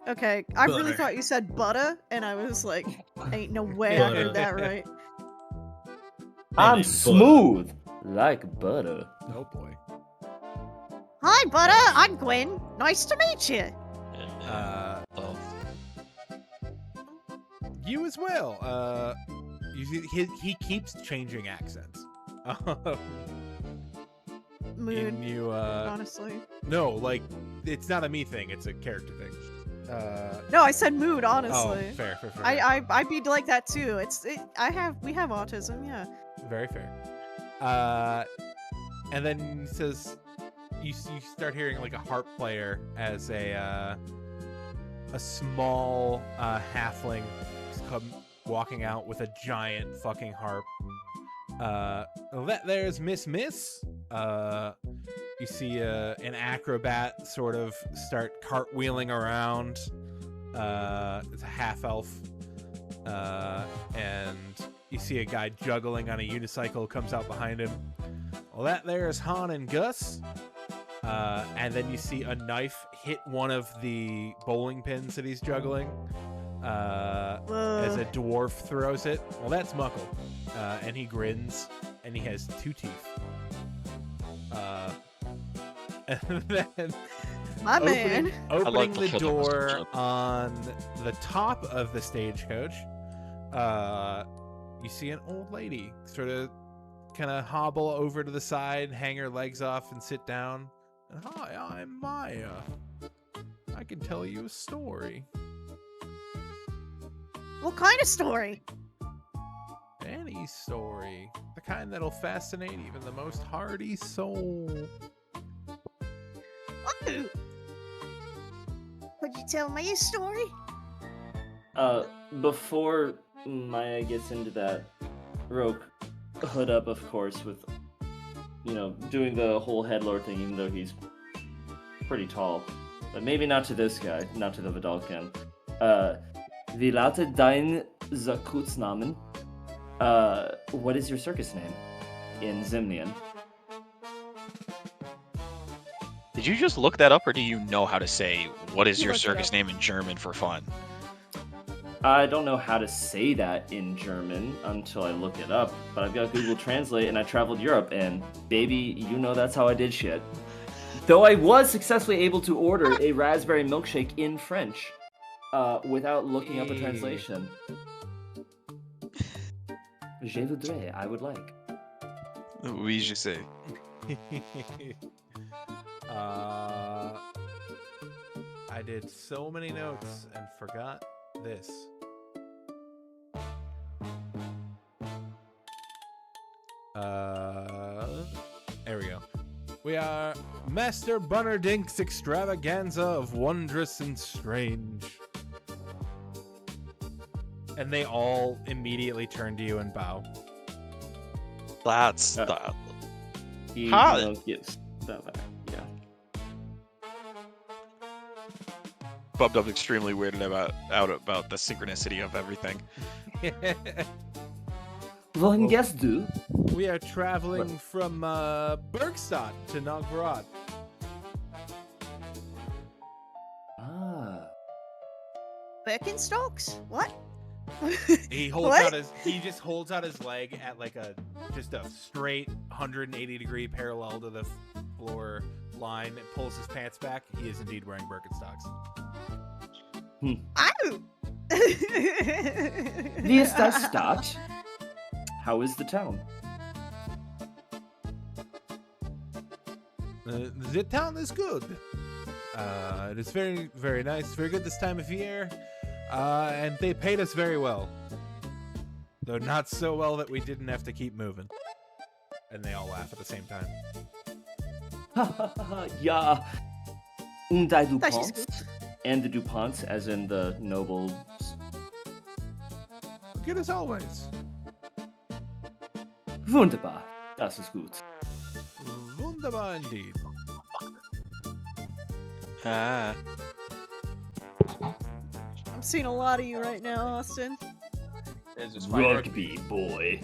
Okay, I really Butter. thought you said butter, and I was like, ain't no way I Butter. heard that right. I'm Butter. smooth like butter. Oh boy. Hi, butter. I'm Gwen. Nice to meet you. You as well. You see, he keeps changing accents. Mood, In you, honestly. no, like it's not a me thing; it's a character thing. No, I said mood, Oh, honestly. fair. I'd be like that too. We have autism, yeah. Very fair. And then he says, you start hearing like a harp player as a small halfling walking out with a giant fucking harp. There's Miss. You see an acrobat sort of start cartwheeling around. It's a half elf. And you see a guy juggling on a unicycle comes out behind him. Well, that there is Han and Gus. And then you see a knife hit one of the bowling pins that he's juggling as a dwarf throws it. Well, that's Muckle. And he grins, and he has 2 teeth. And then My man. opening the the killer door mustard. on the top of the stagecoach, you see an old lady sort of kind of hobble over to the side, hang her legs off, and sit down. And, hi, I'm Maya. I can tell you a story. What kind of story? Any story. The kind that'll fascinate even the most hardy soul. Oh. Could you tell me a story? Before Maya gets into that, Roke, hood up, of course, with, doing the whole headlord thing, even though he's pretty tall. But maybe not to this guy, not to the Vidalcan. Wie lautet dein Zakutsnamen? What is your circus name? In Zimnian. Did you just look that up, or do you know how to say what is your Look it circus up. name in German for fun? I don't know how to say that in German until I look it up, but I've got Google Translate and I traveled Europe, and baby, that's how I did shit. Though I was successfully able to order a raspberry milkshake in French without looking up a translation. Je voudrais, I would like. Oui, je sais. I did so many notes and forgot this. There we go. We are Master Bunnerdink's extravaganza of wondrous and strange. And they all immediately turn to you and bow. That's Uh, that. He Hi. gives that back. Yeah. Bub extremely weirded out about the synchronicity of everything. Wohin gehst du? We are traveling from Bergstadt to Novgorod. Ah. Birkenstocks? What? He holds What? out he just holds out his leg at like a straight 180 degree parallel to the floor line, and pulls his pants back. He is indeed wearing Birkenstocks. Ow! Wie ist das Stadt? How is the town? The town is good. It is very, very nice, very good this time of year. And they paid us very well. Though not so well that we didn't have to keep moving. And they all laugh at the same time. Ja. Und die Das ist DuPonts? And the DuPonts, as in the nobles. Good as always. Wunderbar. Das ist gut. Wunderbar indeed. Ah. I'm seeing a lot of you right now, Austin. Rugby boy.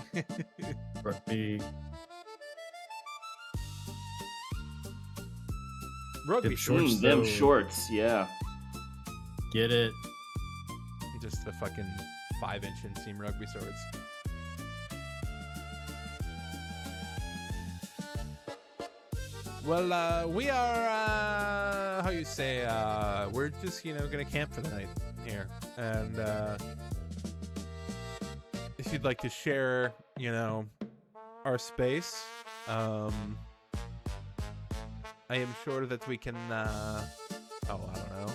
Rugby. Rugby Them shorts. shorts. Them though. shorts, yeah. Get it. Just the fucking 5-inch inseam rugby swords. Well, we are, how you say, we're just, gonna camp for the night here. And, if you'd like to share, our space, I am sure that we can, I don't know.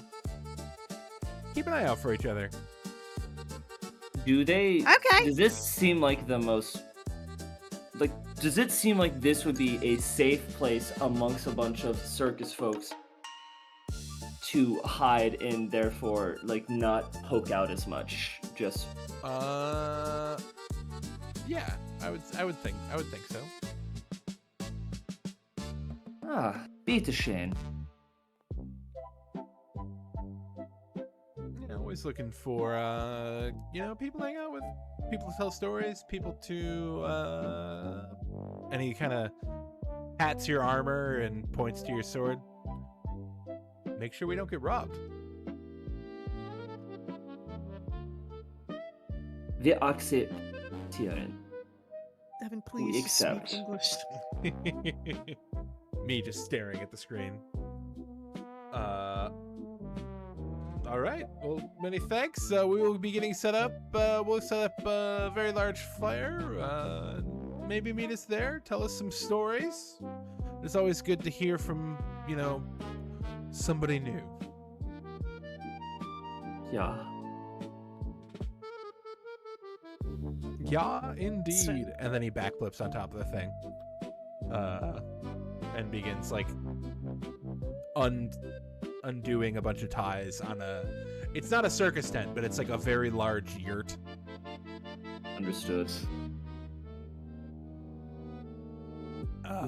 Keep an eye out for each other. Do they? Okay. Does this seem like the most? Like, does it seem like this would be a safe place amongst a bunch of circus folks to hide and therefore, like, not poke out as much? Just Yeah, I would think so. Ah, beat a Shane. Always looking for people to hang out with, people to tell stories, people to and he kind of pats your armor and points to your sword. Make sure we don't get robbed. Vi accepterar. Devin, please accept. speak English. Me just staring at the screen. All right. Well, many thanks. We will be getting set up. We'll set up a very large fire. Maybe meet us there. Tell us some stories. It's always good to hear from, somebody new. Yeah. Yeah, indeed. And then he backflips on top of the thing. And begins like undoing a bunch of ties on it's not a circus tent, but it's like a very large yurt. Understood.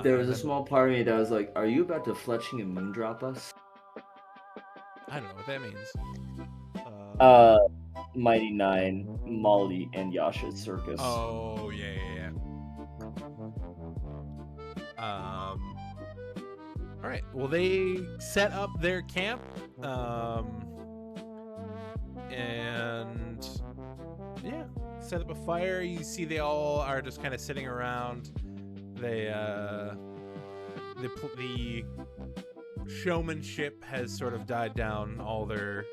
There was a small part of me that was like, are you about to Fletching and Moondrop us? I don't know what that means. Mighty Nine, Molly, and Yasha's circus. Oh, yeah. All right. Well, they set up their camp, and yeah, set up a fire. You see, they all are just kind of sitting around. The showmanship has sort of died down. All their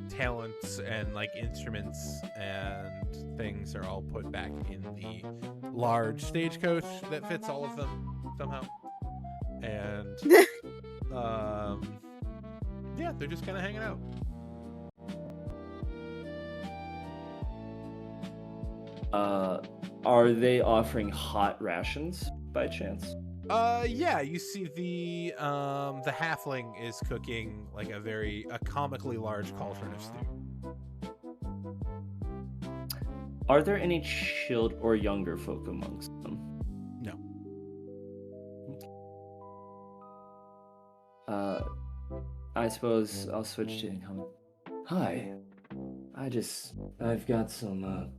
talents and like instruments and things are all put back in the large stagecoach that fits all of them somehow. And yeah, they're just kind of hanging out. Are they offering hot rations by chance? Yeah, you see the halfling is cooking like a comically large cauldron of stew. Are there any chilled or younger folk amongst them? No. I suppose I'll switch to incoming. Hi. I've got some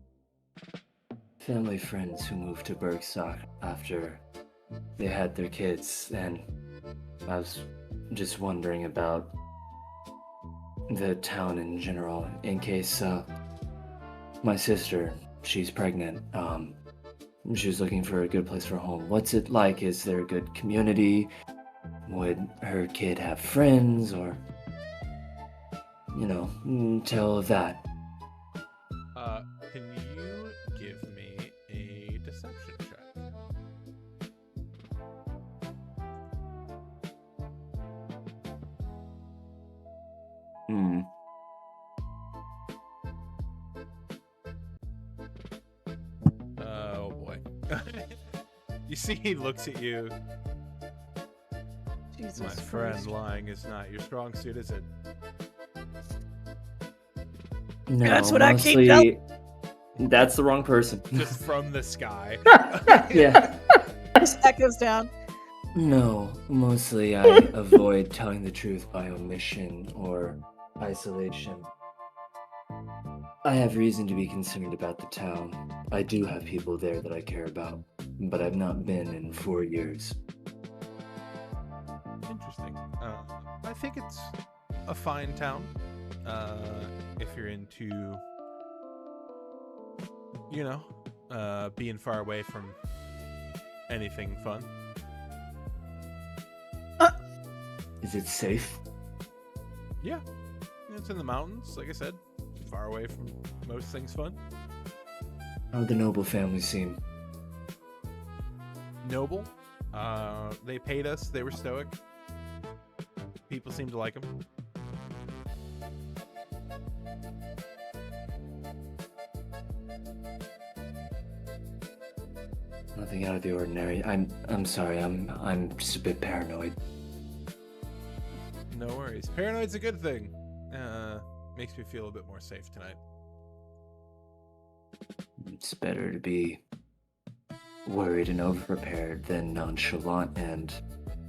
family friends who moved to Bergstock after they had their kids, and I was just wondering about the town in general, in case my sister, she's pregnant, she was looking for a good place for a home. What's it like? Is there a good community? Would her kid have friends, or tell of that? Can you give me a deception check? Oh boy. You see he looks at you. Jesus My Christ. friend, lying is not your strong suit, is it? No, That's what I keep mostly, that's the wrong person. Just from the sky. Yeah. That goes down. No, mostly I avoid telling the truth by omission or isolation. I have reason to be concerned about the town. I do have people there that I care about, but I've not been in 4 years. Interesting. I think it's a fine town. If you're into, being far away from anything fun. Is it safe? Yeah. It's in the mountains, like I said. Far away from most things fun. How the noble family seem? Noble. They paid us. They were stoic. People seem to like them. Nothing out of the ordinary. I'm sorry. I'm just a bit paranoid. No worries. Paranoid's a good thing. Makes me feel a bit more safe tonight. It's better to be worried and overprepared than nonchalant and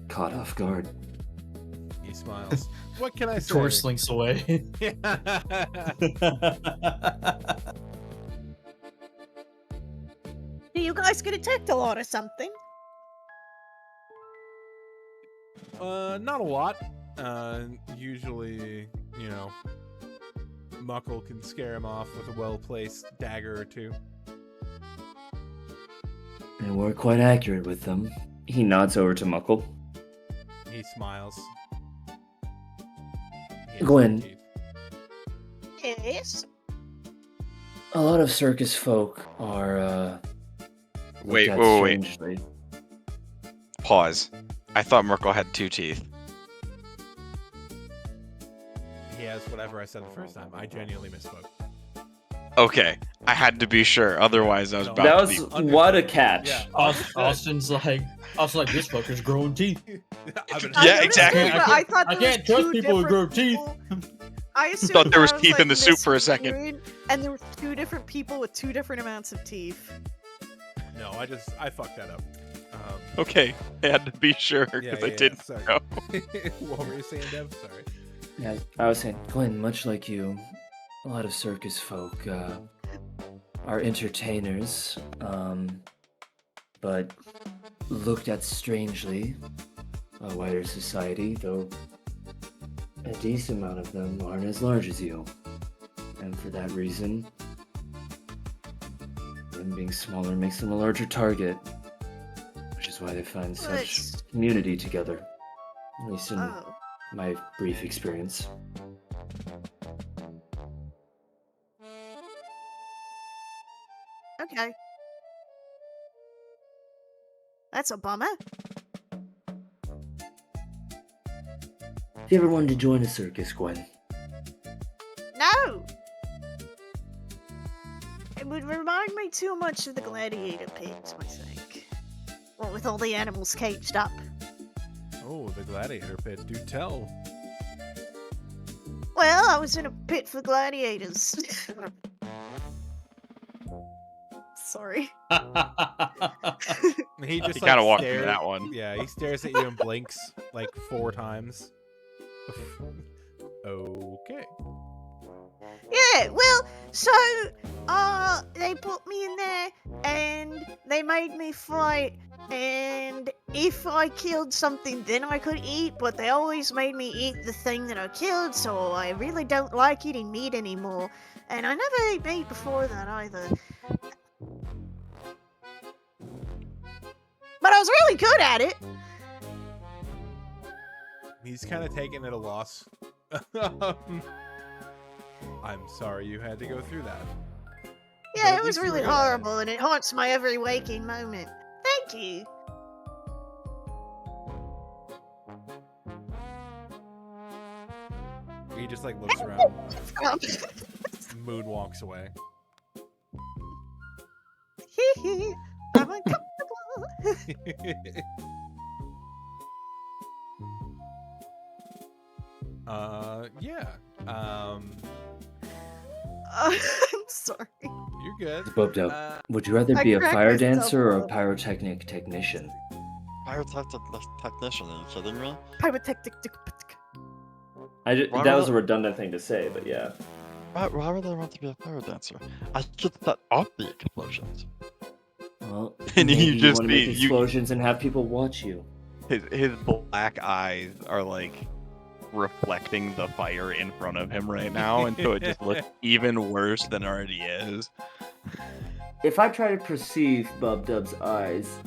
caught off guard. He smiles. What can I say? Tor slinks away. Do you guys get attacked a lot or something? Not a lot. Usually, you know, Muckle can scare him off with a well-placed dagger or two. And we're quite accurate with them. He nods over to Muckle. He smiles. He has Gwen. no teeth. Yes. A lot of circus folk are, Wait, looked at wait. strangely. Pause. I thought Merkel had 2 teeth. He has whatever I said the first time. I genuinely misspoke. Okay, I had to be sure. Otherwise, I was No. about That to was be. Understood. what a catch. Yeah. Austin's like, this fucker's growing teeth. I've been- Yeah, I noticed exactly. too, but I thought I there was can't trust two people who grow different teeth. people- I assumed Thought there was I teeth in the soup for a Miss second. Weird, and there were 2 different people with 2 different amounts of teeth. No, I fucked that up. Okay, I had to be sure because I didn't sorry. know. What were you saying, Dev? Sorry. Yeah, I was saying, Gwen, much like you, a lot of circus folk are entertainers, but looked at strangely by wider society, though a decent amount of them aren't as large as you. And for that reason, them being smaller makes them a larger target, which is why they find such But- community together, at least in Oh. my brief experience. Okay. That's a bummer. If you ever wanted to join a circus, Gwen, No! It would remind me too much of the gladiator pits, I think. Well, with all the animals caged up. Oh, the gladiator pit. Do tell. Well, I was in a pit for gladiators. Sorry. He just You kind of walked stares. into that one. Yeah, he stares at you and blinks like 4 times. Okay. Yeah, well, so, they put me in there, and they made me fight, and if I killed something, then I could eat, but they always made me eat the thing that I killed, so I really don't like eating meat anymore. And I never ate meat before that either. But I was really good at it. He's kind of taken at a loss. I'm sorry you had to go through that. Yeah, But at it was least you were really good at it. horrible, and it haunts my every waking moment. Thank you. He just like looks around, Um, mood walks away. hee hee. I'm uncomfortable. Yeah. I'm sorry. You're good. Bubbed up. Would you rather I be a cracked fire myself dancer or a up. pyrotechnic technician? Technician, are you kidding me? Pyrotechnic. Why That was would- a redundant thing to say, but yeah. Why would I want to be a fire dancer? I could set off the explosions. Well, And maybe you just want to make be- you- explosions and have people watch you. His black eyes are like reflecting the fire in front of him right now, and so it just looks even worse than it already is. If I try to perceive Bub Dub's eyes,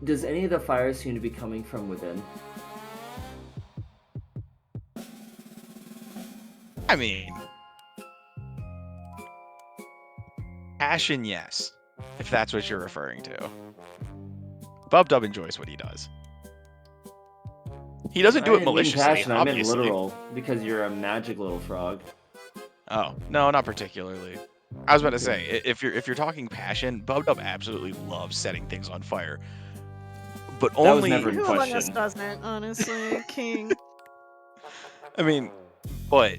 does any of the fire seem to be coming from within? I mean, passion, yes, if that's what you're referring to. Bub Dub enjoys what he does. He doesn't do I it didn't mean maliciously, passion, I meant obviously. literal, because you're a magic little frog. Oh no, not particularly. I was about to say, if you're talking passion, Bub Dub absolutely loves setting things on fire, but was only. never in Who among us question. doesn't, honestly? King. I mean, but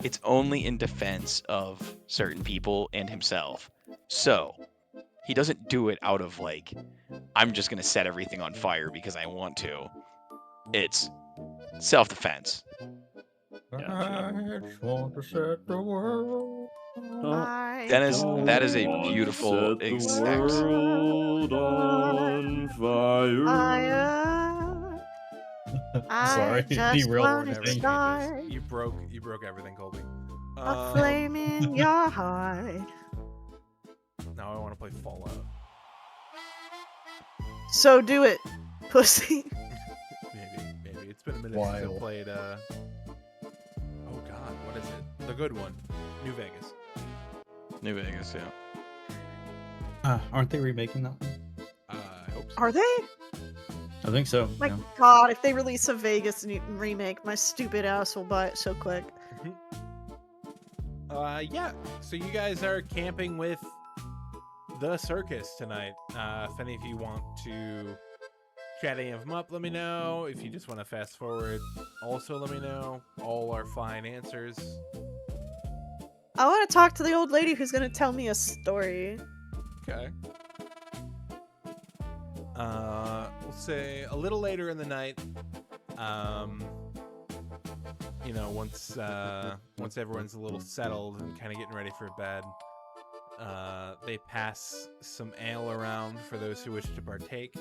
it's only in defense of certain people and himself. So he doesn't do it out of like, I'm just gonna set everything on fire because I want to. It's self-defense. I just want to set the world. Dennis, that is a Don't beautiful set the exact. world on fire. Fire. Sorry, I just derailed want to everything. start You broke everything, Colby. a flame in your heart. Now I want to play Fallout. So do it, pussy. Maybe. It's been a minute since I Wild. played. Oh God, what is it? The good one, New Vegas. New Vegas, yeah. Aren't they remaking that one? I hope so. Are they? I think so. My yeah. God, if they release a Vegas remake, my stupid ass will buy it so quick. Yeah. So you guys are camping with the circus tonight. If any of you want to chat any of them up, let me know. If you just want to fast forward, also let me know. All are fine answers. I want to talk to the old lady who's gonna tell me a story. Okay. We'll say a little later in the night. You know, once everyone's a little settled and kind of getting ready for bed, they pass some ale around for those who wish to partake.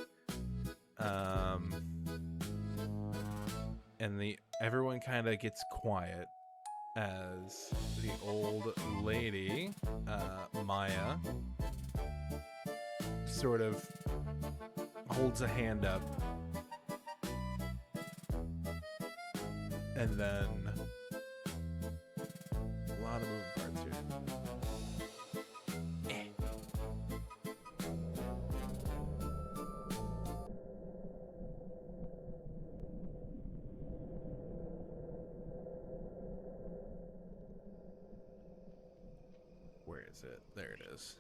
And everyone kind of gets quiet as the old lady, Maya, sort of holds a hand up, and then a lot of moving parts here. Where is it? There it is.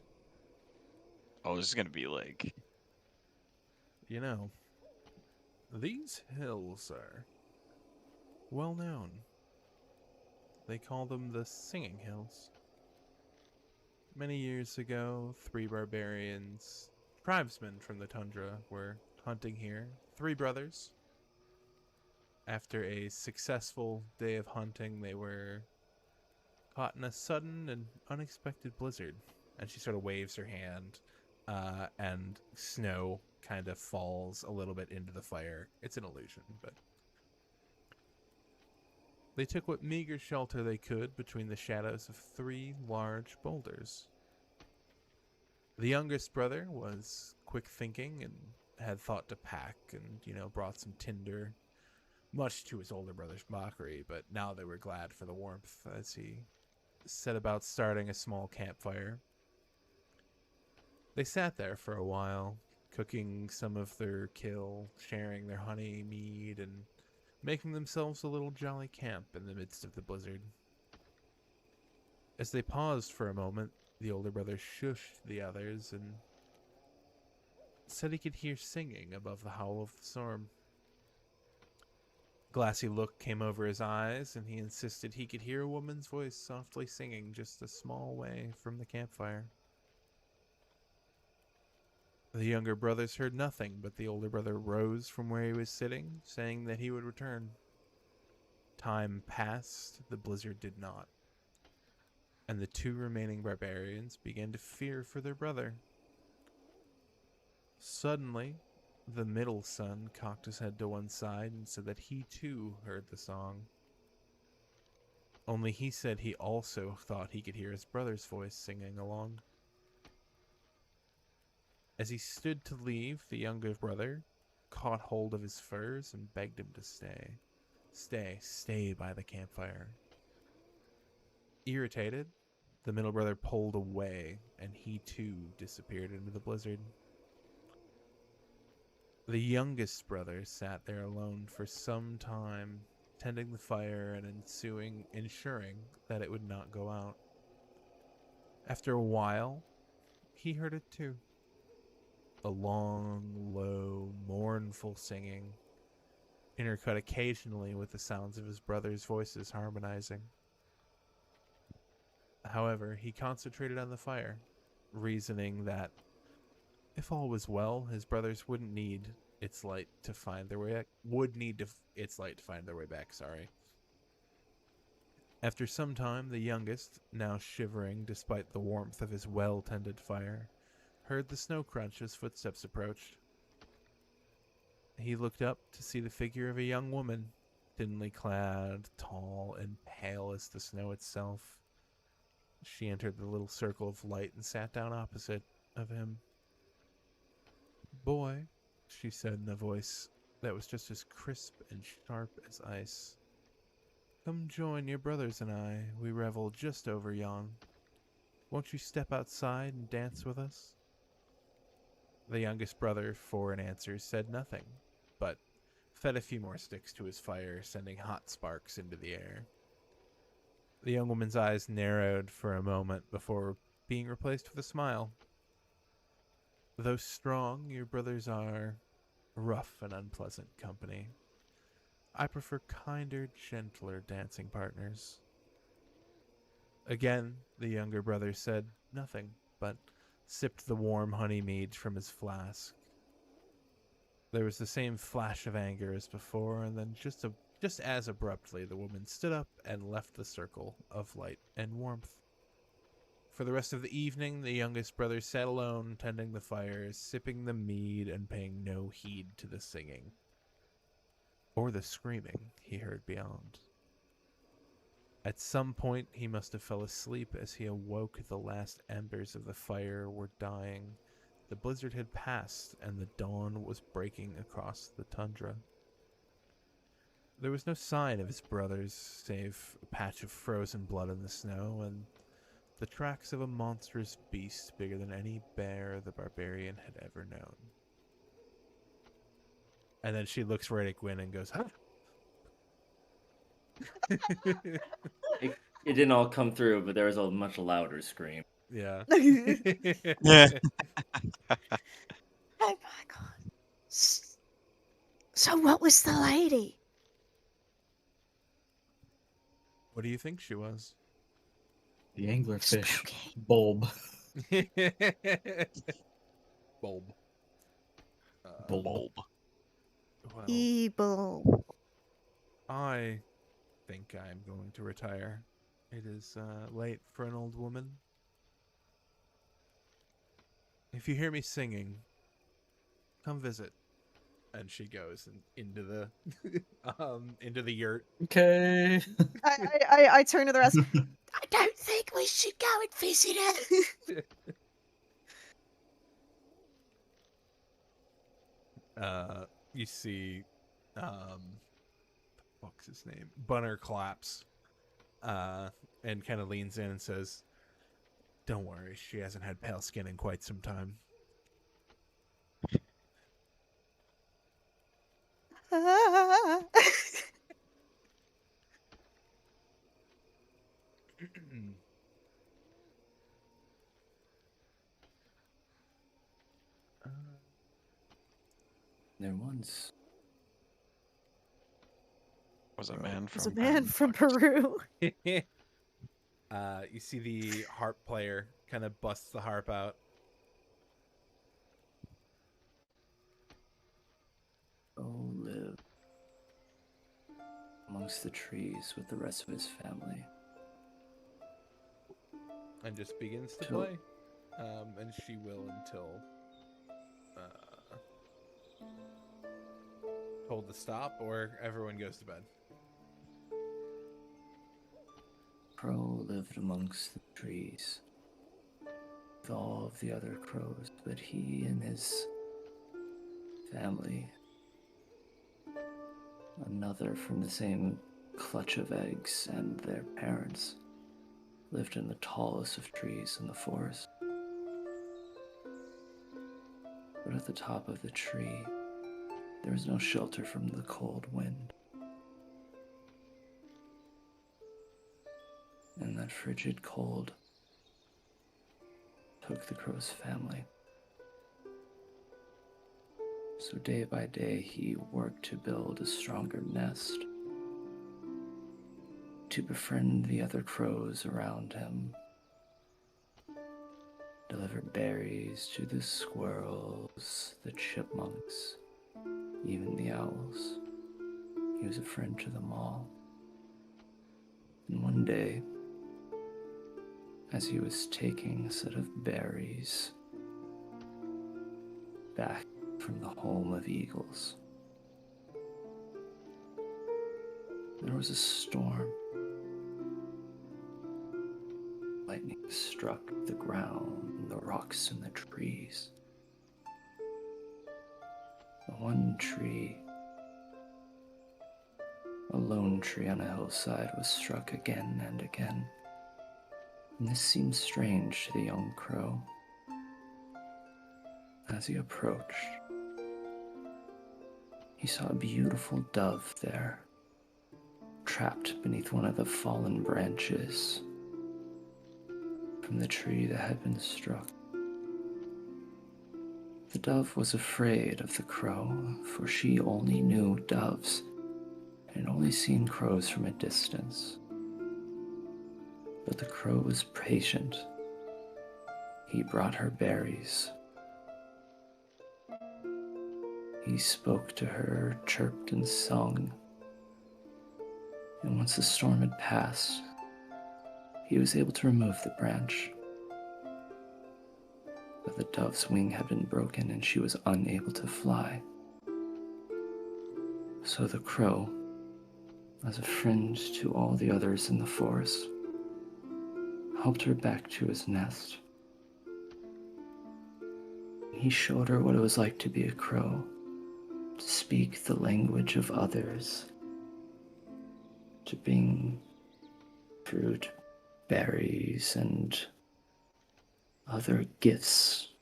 Oh, this is gonna be like. You know, these hills are well known. They call them the Singing Hills. Many years ago, 3 barbarians, tribesmen from the tundra, were hunting here. 3 brothers. After a successful day of hunting, they were caught in a sudden and unexpected blizzard. And she sort of waves her hand, and snow kind of falls a little bit into the fire. It's an illusion, but they took what meager shelter they could between the shadows of 3 large boulders. The youngest brother was quick thinking and had thought to pack and, brought some tinder, much to his older brother's mockery, but now they were glad for the warmth as he set about starting a small campfire. They sat there for a while, cooking some of their kill, sharing their honey mead, and making themselves a little jolly camp in the midst of the blizzard. As they paused for a moment, the older brother shushed the others and said he could hear singing above the howl of the storm. A glassy look came over his eyes, and he insisted he could hear a woman's voice softly singing just a small way from the campfire. The younger brothers heard nothing, but the older brother rose from where he was sitting, saying that he would return. Time passed, the blizzard did not, and the 2 remaining barbarians began to fear for their brother. Suddenly, the middle son cocked his head to one side and said that he too heard the song. Only he said he also thought he could hear his brother's voice singing along. As he stood to leave, the younger brother caught hold of his furs and begged him to stay. Stay by the campfire. Irritated, the middle brother pulled away, and he too disappeared into the blizzard. The youngest brother sat there alone for some time, tending the fire and ensuring that it would not go out. After a while, he heard it too. A long, low, mournful singing, intercut occasionally with the sounds of his brother's voices harmonizing. However, he concentrated on the fire, reasoning that if all was well, his brothers wouldn't need its light to find their way back. Its light to find their way back. Sorry. After some time, the youngest, now shivering despite the warmth of his well-tended fire, heard the snow crunch as footsteps approached. He looked up to see the figure of a young woman, thinly clad, tall, and pale as the snow itself. She entered the little circle of light and sat down opposite of him. "Boy," she said in a voice that was just as crisp and sharp as ice, "come join your brothers and I. We revel just over yon. Won't you step outside and dance with us?" The youngest brother, for an answer, said nothing, but fed a few more sticks to his fire, sending hot sparks into the air. The young woman's eyes narrowed for a moment before being replaced with a smile. "Though strong, your brothers are rough and unpleasant company. I prefer kinder, gentler dancing partners." Again, the younger brother said nothing, but sipped the warm honey mead from his flask. There was the same flash of anger as before, and then just as abruptly, the woman stood up and left the circle of light and warmth. For the rest of the evening, the youngest brother sat alone, tending the fire, sipping the mead, and paying no heed to the singing or the screaming he heard beyond. At some point, he must have fell asleep as he awoke. The last embers of the fire were dying. The blizzard had passed, and the dawn was breaking across the tundra. There was no sign of his brothers, save a patch of frozen blood in the snow, and the tracks of a monstrous beast bigger than any bear the barbarian had ever known. And then she looks right at Gwyn and goes, "Huh?" It didn't all come through, but there was a much louder scream. Yeah. Yeah. Oh my god. So what was the lady? What do you think she was? The anglerfish Spooky. bulb. Bulb. Bulb. Well, Evil. I think I'm going to retire. It is late for an old woman. If you hear me singing, come visit. And she goes into the into the yurt. Okay. I turn to the rest. I don't think we should go and visit her. You see, what's his name? Bunner claps, and kind of leans in and says, "Don't worry, she hasn't had pale skin in quite some time." There once Was a man There's from a man from Peru. You see the harp player kind of busts the harp out. Crow lived amongst the trees with the rest of his family. And just begins to Till- play. And she will until told to stop or everyone goes to bed. Crow lived amongst the trees with all of the other crows, but he and his family, another from the same clutch of eggs, and their parents lived in the tallest of trees in the forest. But at the top of the tree, there was no shelter from the cold wind. And that frigid cold took the crow's family. So day by day, he worked to build a stronger nest, to befriend the other crows around him, delivered berries to the squirrels, the chipmunks, even the owls. He was a friend to them all. And one day, as he was taking a set of berries back from the home of eagles, there was a storm. Lightning struck the ground, the rocks, and the trees. The one tree, a lone tree on a hillside, was struck again and again. And this seemed strange to the young crow. As he approached, he saw a beautiful dove there, trapped beneath one of the fallen branches from the tree that had been struck. The dove was afraid of the crow, for she only knew doves and had only seen crows from a distance. But the crow was patient. He brought her berries. He spoke to her, chirped and sung. And once the storm had passed, he was able to remove the branch. But the dove's wing had been broken and she was unable to fly. So the crow, as a friend to all the others in the forest, helped her back to his nest. He showed her what it was like to be a crow, to speak the language of others, to bring fruit, berries, and other gifts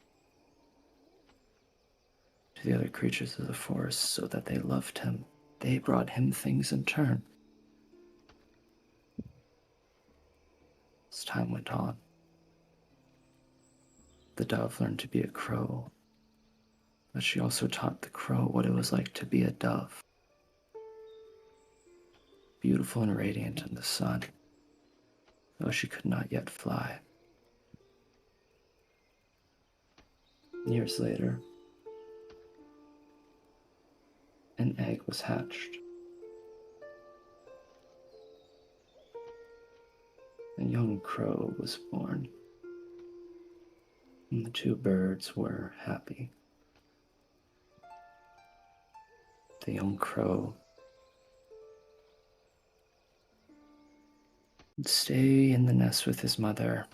to the other creatures of the forest so that they loved him. They brought him things in turn. As time went on, the dove learned to be a crow, but she also taught the crow what it was like to be a dove, beautiful and radiant in the sun, though she could not yet fly. Years later, an egg was hatched. A young crow was born, and the two birds were happy. The young crow would stay in the nest with his mother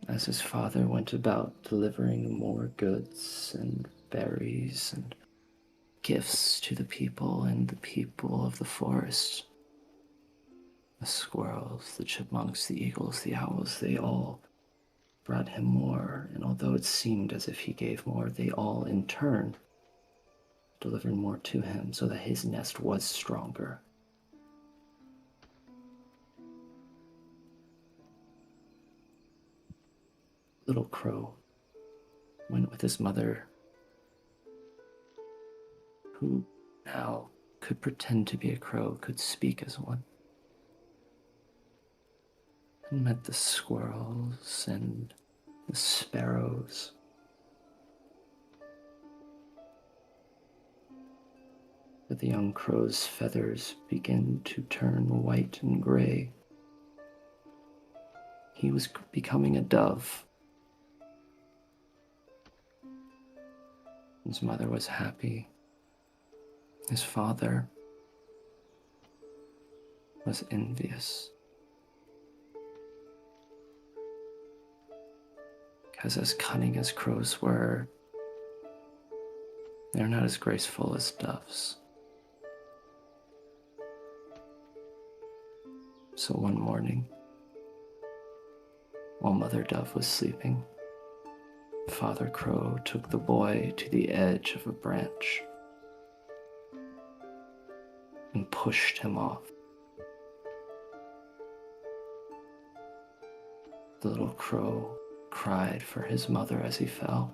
as his father went about delivering more goods and berries and gifts to the people and the people of the forest. The squirrels, the chipmunks, the eagles, the owls, they all brought him more, and although it seemed as if he gave more, they all in turn delivered more to him so that his nest was stronger. Little crow went with his mother, who now could pretend to be a crow, could speak as one, and met the squirrels and the sparrows. But the young crow's feathers began to turn white and gray. He was becoming a dove. His mother was happy. His father was envious. Because as cunning as crows were, they're not as graceful as doves. So one morning, while Mother Dove was sleeping, Father Crow took the boy to the edge of a branch and pushed him off. The little crow cried for his mother as he fell,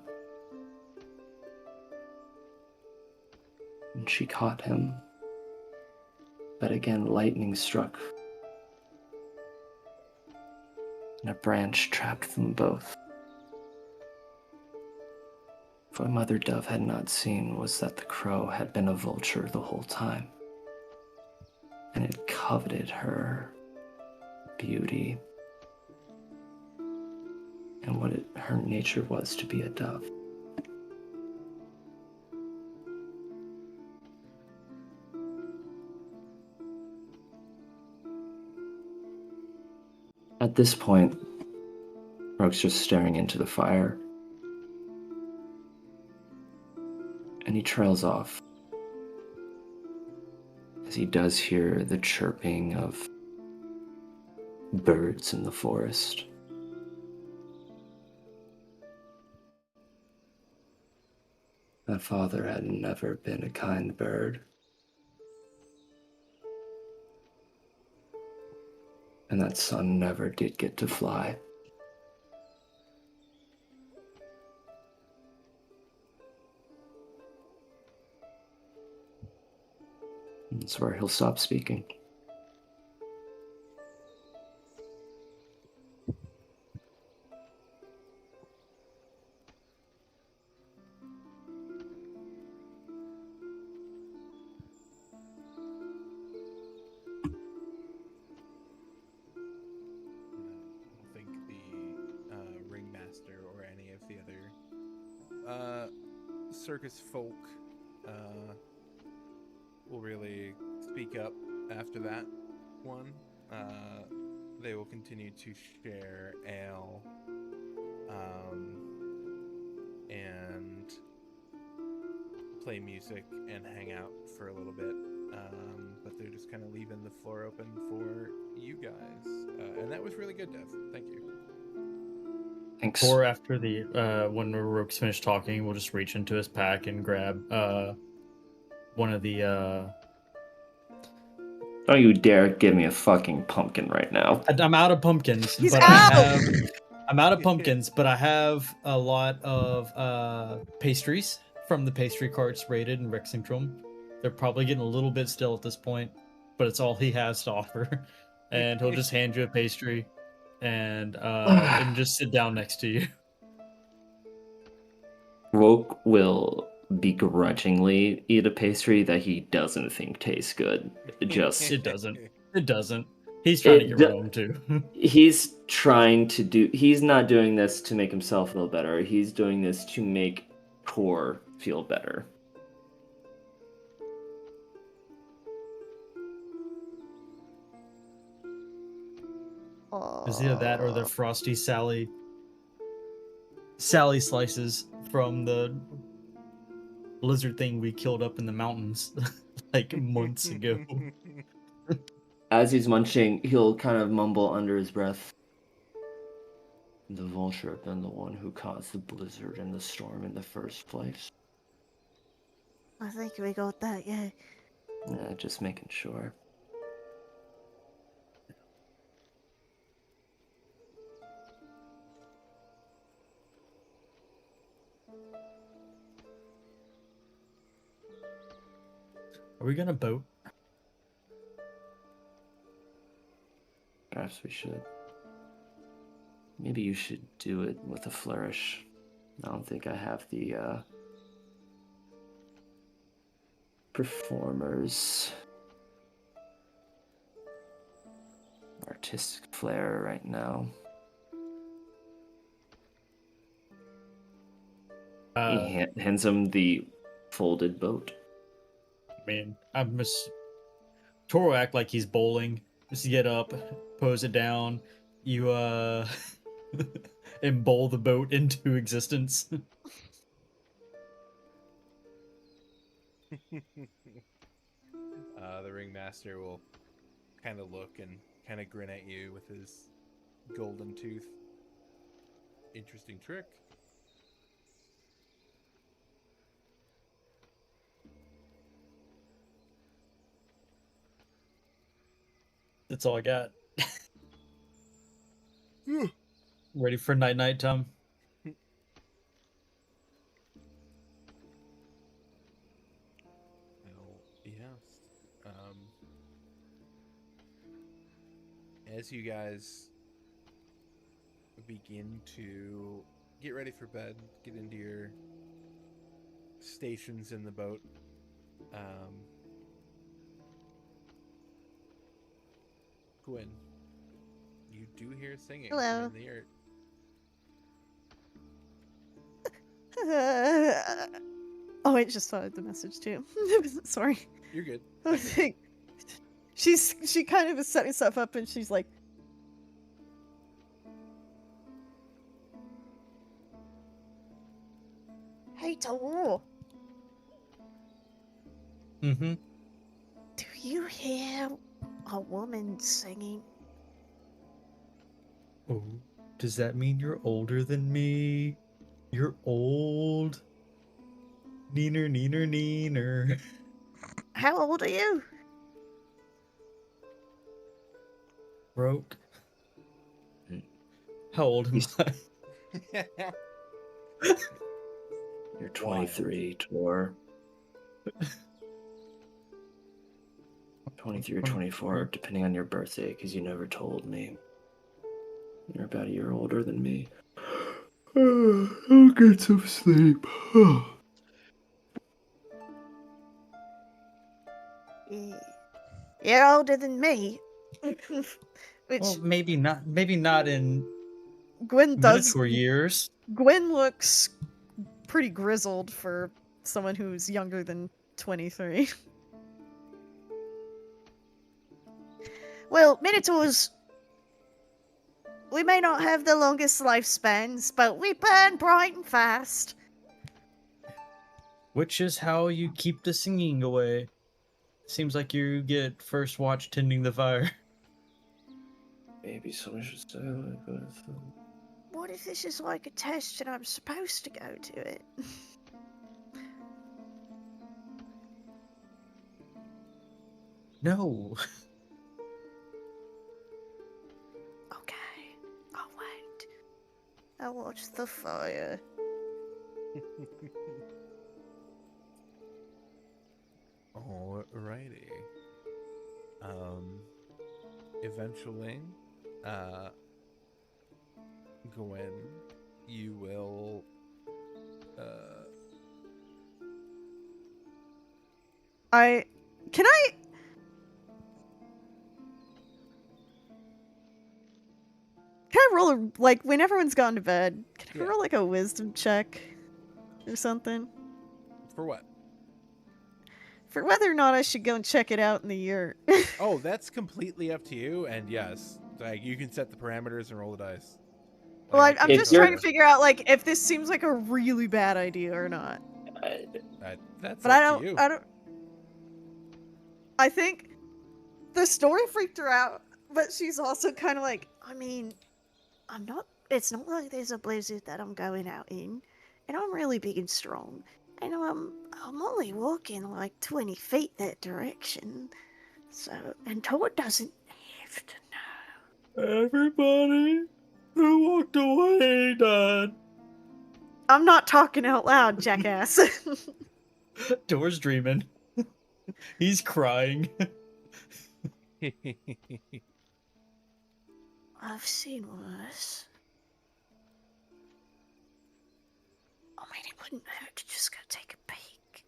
and she caught him, but again lightning struck, and a branch trapped them both. What Mother Dove had not seen was that the crow had been a vulture the whole time, and it coveted her beauty and what her nature was to be a dove. At this point, Rogue's just staring into the fire, and he trails off as he does hear the chirping of birds in the forest. That father had never been a kind bird, and that son never did get to fly. That's where he'll stop speaking. I don't think the ringmaster or any of the other circus folk will really speak up after that one. They will continue to share ale and play music and hang out for a little bit. But they're just kind of leaving the floor open for you guys. And that was really good, Dev. Thank you. Thanks. Or after the when Rook's finished talking, we'll just reach into his pack and grab one of the Don't you dare give me a fucking pumpkin right now. I'm out of pumpkins, He's but out! I'm out of pumpkins, but I have a lot of pastries from the pastry carts raided in Rexingtrum. They're probably getting a little bit still at this point, but it's all he has to offer. And he'll just hand you a pastry and just sit down next to you. Rogue will begrudgingly eat a pastry that he doesn't think tastes good. Just It doesn't. It doesn't. He's trying to get rid of them too. he's trying to do. He's not doing this to make himself feel better. He's doing this to make Tor feel better. It's either that or the Frosty Sally slices from the lizard thing we killed up in the mountains like months ago. As he's munching, he'll kind of mumble under his breath. The vulture had been the one who caused the blizzard and the storm in the first place. I think we got that, yeah. Yeah, just making sure. Are we gonna boat? Perhaps we should. Maybe you should do it with a flourish. I don't think I have the performer's artistic flair right now. He hands him the folded boat. I mean, Toro act like he's bowling. Just get up, pose it down. You and bowl the boat into existence. The ringmaster will kind of look and kind of grin at you with his golden tooth. Interesting trick. That's all I got. Ready for night, Tom? Yes. As you guys begin to get ready for bed, get into your stations in the boat. Gwen, you do hear singing Hello. from in the yurt. Oh, I just saw the message too. Sorry. You're good. I think she kind of is setting stuff up, and she's like, Hey, Tor, Mm-hmm. do you hear a woman singing? Oh, does that mean you're older than me? You're old. Neener, neener, neener. How old are you? Broke. How old am I? You're 23, Tor. 23 or 24, depending on your birthday, because you never told me. You're about a year older than me. I'll get some sleep. You're older than me. Which Well, maybe not. Maybe not in Gwen does. Minotaur years. Gwen looks pretty grizzled for someone who's younger than 23. Well, Minotaurs, we may not have the longest lifespans, but we burn bright and fast. Which is how you keep the singing away. Seems like you get first watch tending the fire. Maybe someone should say like this. What if this is like a test and I'm supposed to go to it? No. Okay, I'll wait. I'll watch the fire. Alrighty. Eventually, Gwen, you will, Can I roll a, like, when everyone's gone to bed, can I Yeah. roll like a wisdom check or something? for what? For whether or not I should go and check it out in the yurt. Oh, that's completely up to you. And yes, like you can set the parameters and roll the dice. Well, Like, I I'm can't just tell trying you. to figure out, like, if this seems like a really bad idea or not. That's But up to you. I think the story freaked her out, but she's also kind of like, I mean, it's not like there's a blizzard that I'm going out in, and I'm really big and strong, and I'm only walking like 20 feet that direction, so, and Todd doesn't have to know. Everybody who walked away died. I'm not talking out loud, jackass. Door's dreaming. He's crying. I've seen worse. I mean, it wouldn't hurt to just go take a peek.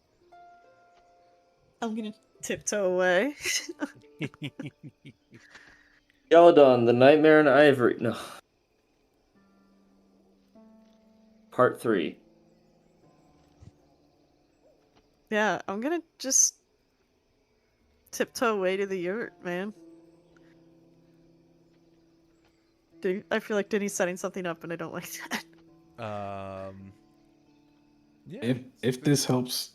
I'm gonna tiptoe away. Yaladon, the Nightmare in Ivory. No. Part 3. Yeah, I'm gonna just tiptoe away to the yurt, man. I feel like Denny's setting something up, and I don't like that. Yeah. If this helps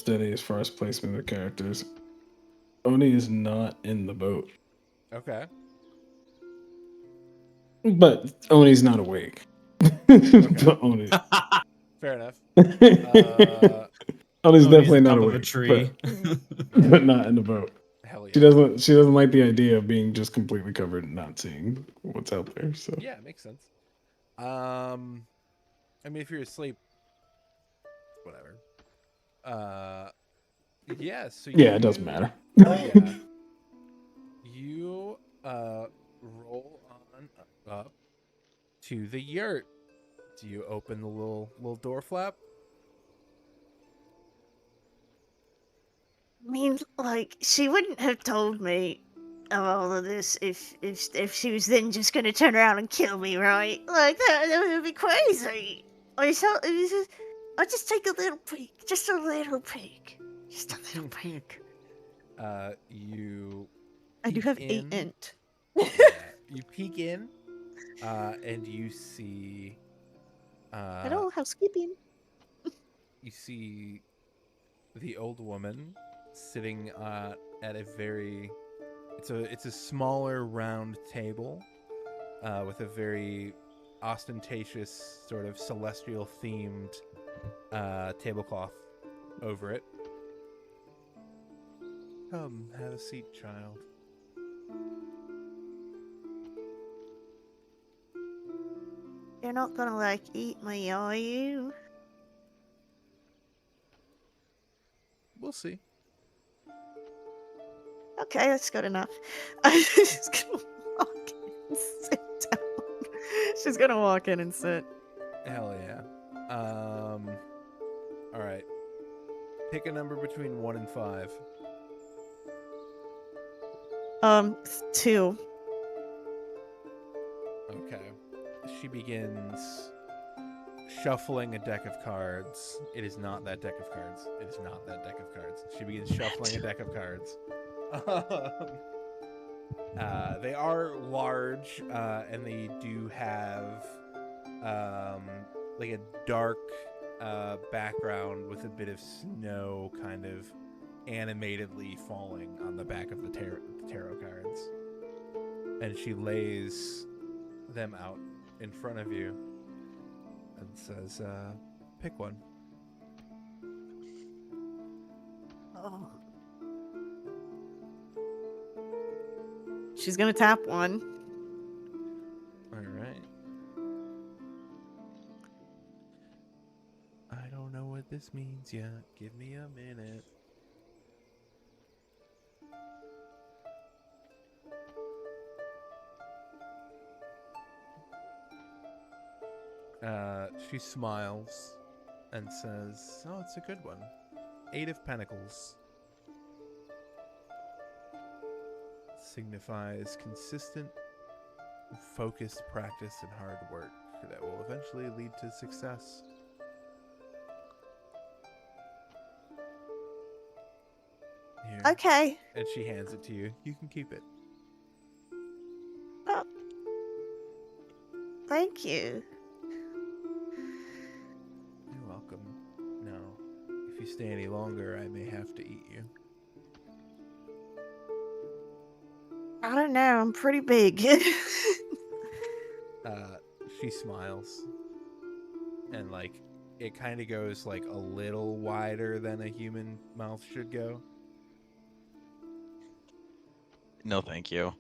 Denny as far as placement of characters, Oni is not in the boat. Okay. But Oni's not awake. But Oni. Fair enough. Oni's Oni's definitely on not top of awake. a tree. But not in the boat. Hell yeah. She doesn't like the idea of being just completely covered and not seeing what's out there. So Yeah, it makes sense. I mean, if you're asleep, whatever. Yeah. So yeah, it doesn't matter. Yeah. You roll on up to the yurt. Do you open the little door flap? mean, like, she wouldn't have told me of all of this if she was then just gonna turn around and kill me, right? Like, that would be crazy. I'll just take a little peek. Just a little peek. Just a little peek. You I do peek have in. 8 int. Yeah, you peek in, and you see. Hello, housekeeping. You see the old woman sitting at a very. It's a smaller round table, with a very ostentatious sort of celestial themed tablecloth over it. Come, have a seat, child. You're not gonna, like, eat me, are you? We'll see. Okay, that's good enough. She's gonna walk in and sit down. She's gonna walk in and sit. Hell yeah. All right. Pick a number between 1 and 5. 2. Okay. She begins shuffling a deck of cards. It is not that deck of cards. It is not that deck of cards. She begins shuffling a deck of cards. They are large, and they do have like a dark background with a bit of snow kind of animatedly falling on the back of the tarot cards. And she lays them out in front of you and says, pick one. Oh. She's gonna tap one. All right. I don't know what this means yet. Give me a minute. She smiles and says, oh, it's a good one. 8 of Pentacles. Signifies consistent, focused practice and hard work that will eventually lead to success. Here. Okay. And she hands it to you. You can keep it. Oh. Thank you. You're welcome. Now, if you stay any longer, I may have to eat you. I don't know. I'm pretty big. She smiles. And, like, it kind of goes, like, a little wider than a human mouth should go. No, thank you.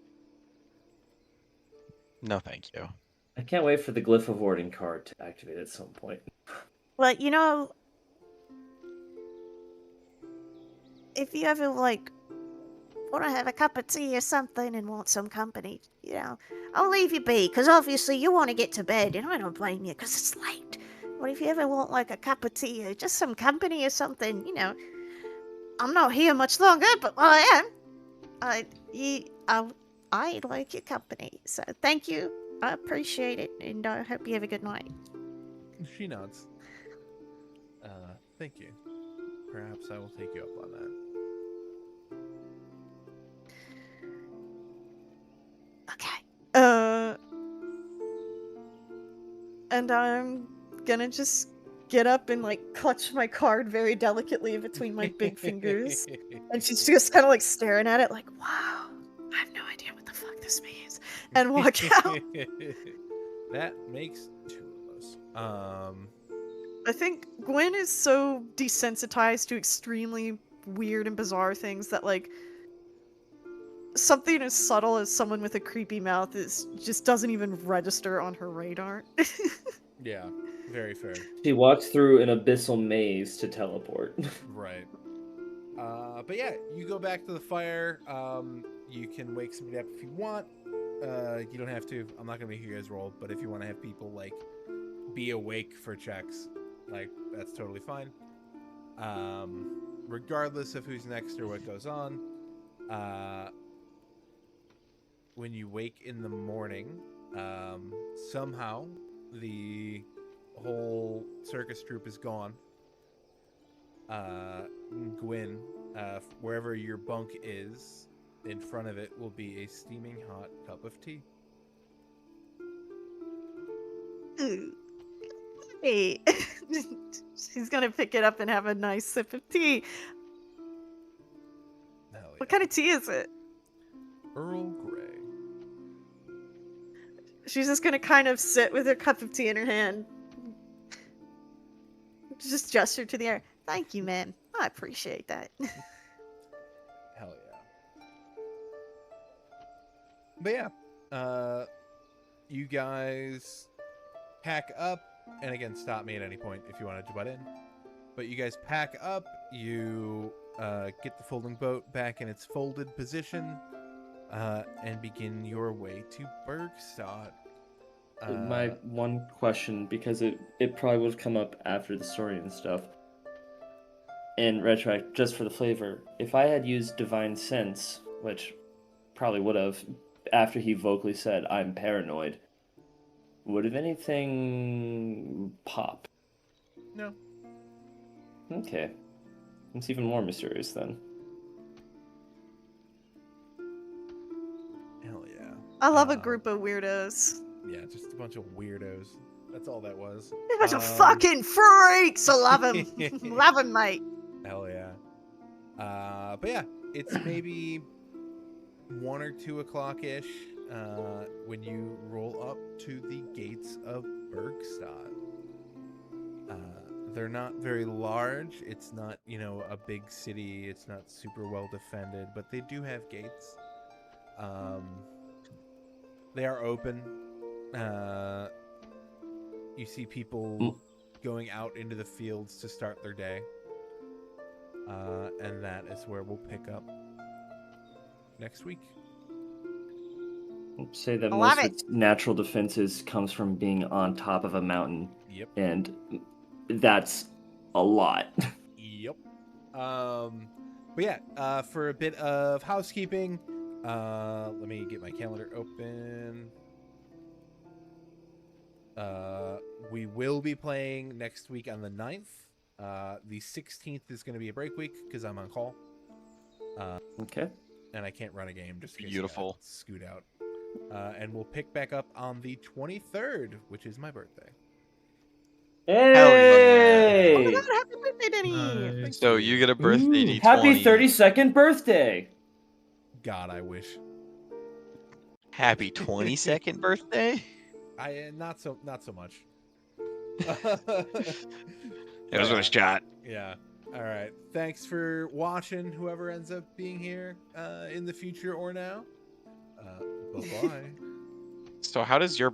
No, thank you. I can't wait for the Glyph of Warding card to activate at some point. But, you know, if you ever, like, want to have a cup of tea or something and want some company, you know, I'll leave you be, because obviously you want to get to bed, and I don't blame you, because it's late. But if you ever want, like, a cup of tea or just some company or something, you know, I'm not here much longer, but while I am, I like your company. So thank you. I appreciate it, and I hope you have a good night. She nods. Thank you. Perhaps I will take you up on that. Okay. And I'm gonna just get up and like clutch my card very delicately between my big fingers. And she's just kind of like staring at it like, wow, I have no idea what the fuck this means. And walk out. That makes 2 of us. I think Gwen is so desensitized to extremely weird and bizarre things that like something as subtle as someone with a creepy mouth just doesn't even register on her radar. Yeah, very fair. She walks through an abyssal maze to teleport. Right. But yeah, you go back to the fire. You can wake somebody up if you want. You don't have to. I'm not gonna make you guys roll, but if you want to have people like be awake for checks, like that's totally fine. regardless of who's next or what goes on, when you wake in the morning, somehow the whole circus troupe is gone. Gwyn, wherever your bunk is, in front of it will be a steaming hot cup of tea. Ooh. Hey. She's gonna pick it up and have a nice sip of tea. Hell What yeah. kind of tea is it? Earl Grey. She's just gonna kind of sit with her cup of tea in her hand. Just gesture to the air. Thank you, ma'am. I appreciate that. Hell yeah. But yeah, you guys pack up, and again, stop me at any point if you wanted to butt in. But you guys pack up, you get the folding boat back in its folded position, and begin your way to Bergstadt. My one question, because it probably would have come up after the story and stuff. In retrospect, just for the flavor, if I had used Divine Sense, which probably would have, after he vocally said, I'm paranoid, would have anything pop? No. Okay. It's even more mysterious then. Hell yeah. I love a group of weirdos. Yeah, just a bunch of weirdos. That's all that was. A bunch of fucking freaks! I love them. Love them, mate. Hell yeah. But yeah, it's maybe 1 or 2 o'clock ish when you roll up to the gates of Bergstadt. They're not very large. It's not, a big city. It's not super well defended, but they do have gates. They are open. You see people going out into the fields to start their day. And that is where we'll pick up next week. Say that I most love of its natural defenses comes from being on top of a mountain. Yep. And that's a lot. Yep. But yeah, for a bit of housekeeping, let me get my calendar open. We will be playing next week on the 9th. The 16th is going to be a break week because I'm on call. Okay. And I can't run a game just in case Beautiful. I gotta scoot out. And we'll pick back up on the 23rd, which is my birthday. Hey! Oh my god, happy birthday, Denny! Nice. So you get a birthday Ooh, D20. happy 32nd birthday! God, I wish. Happy 22nd birthday? Not so much. It was a shot. Yeah. All right. Thanks for watching, whoever ends up being here in the future or now. Bye-bye. So how does your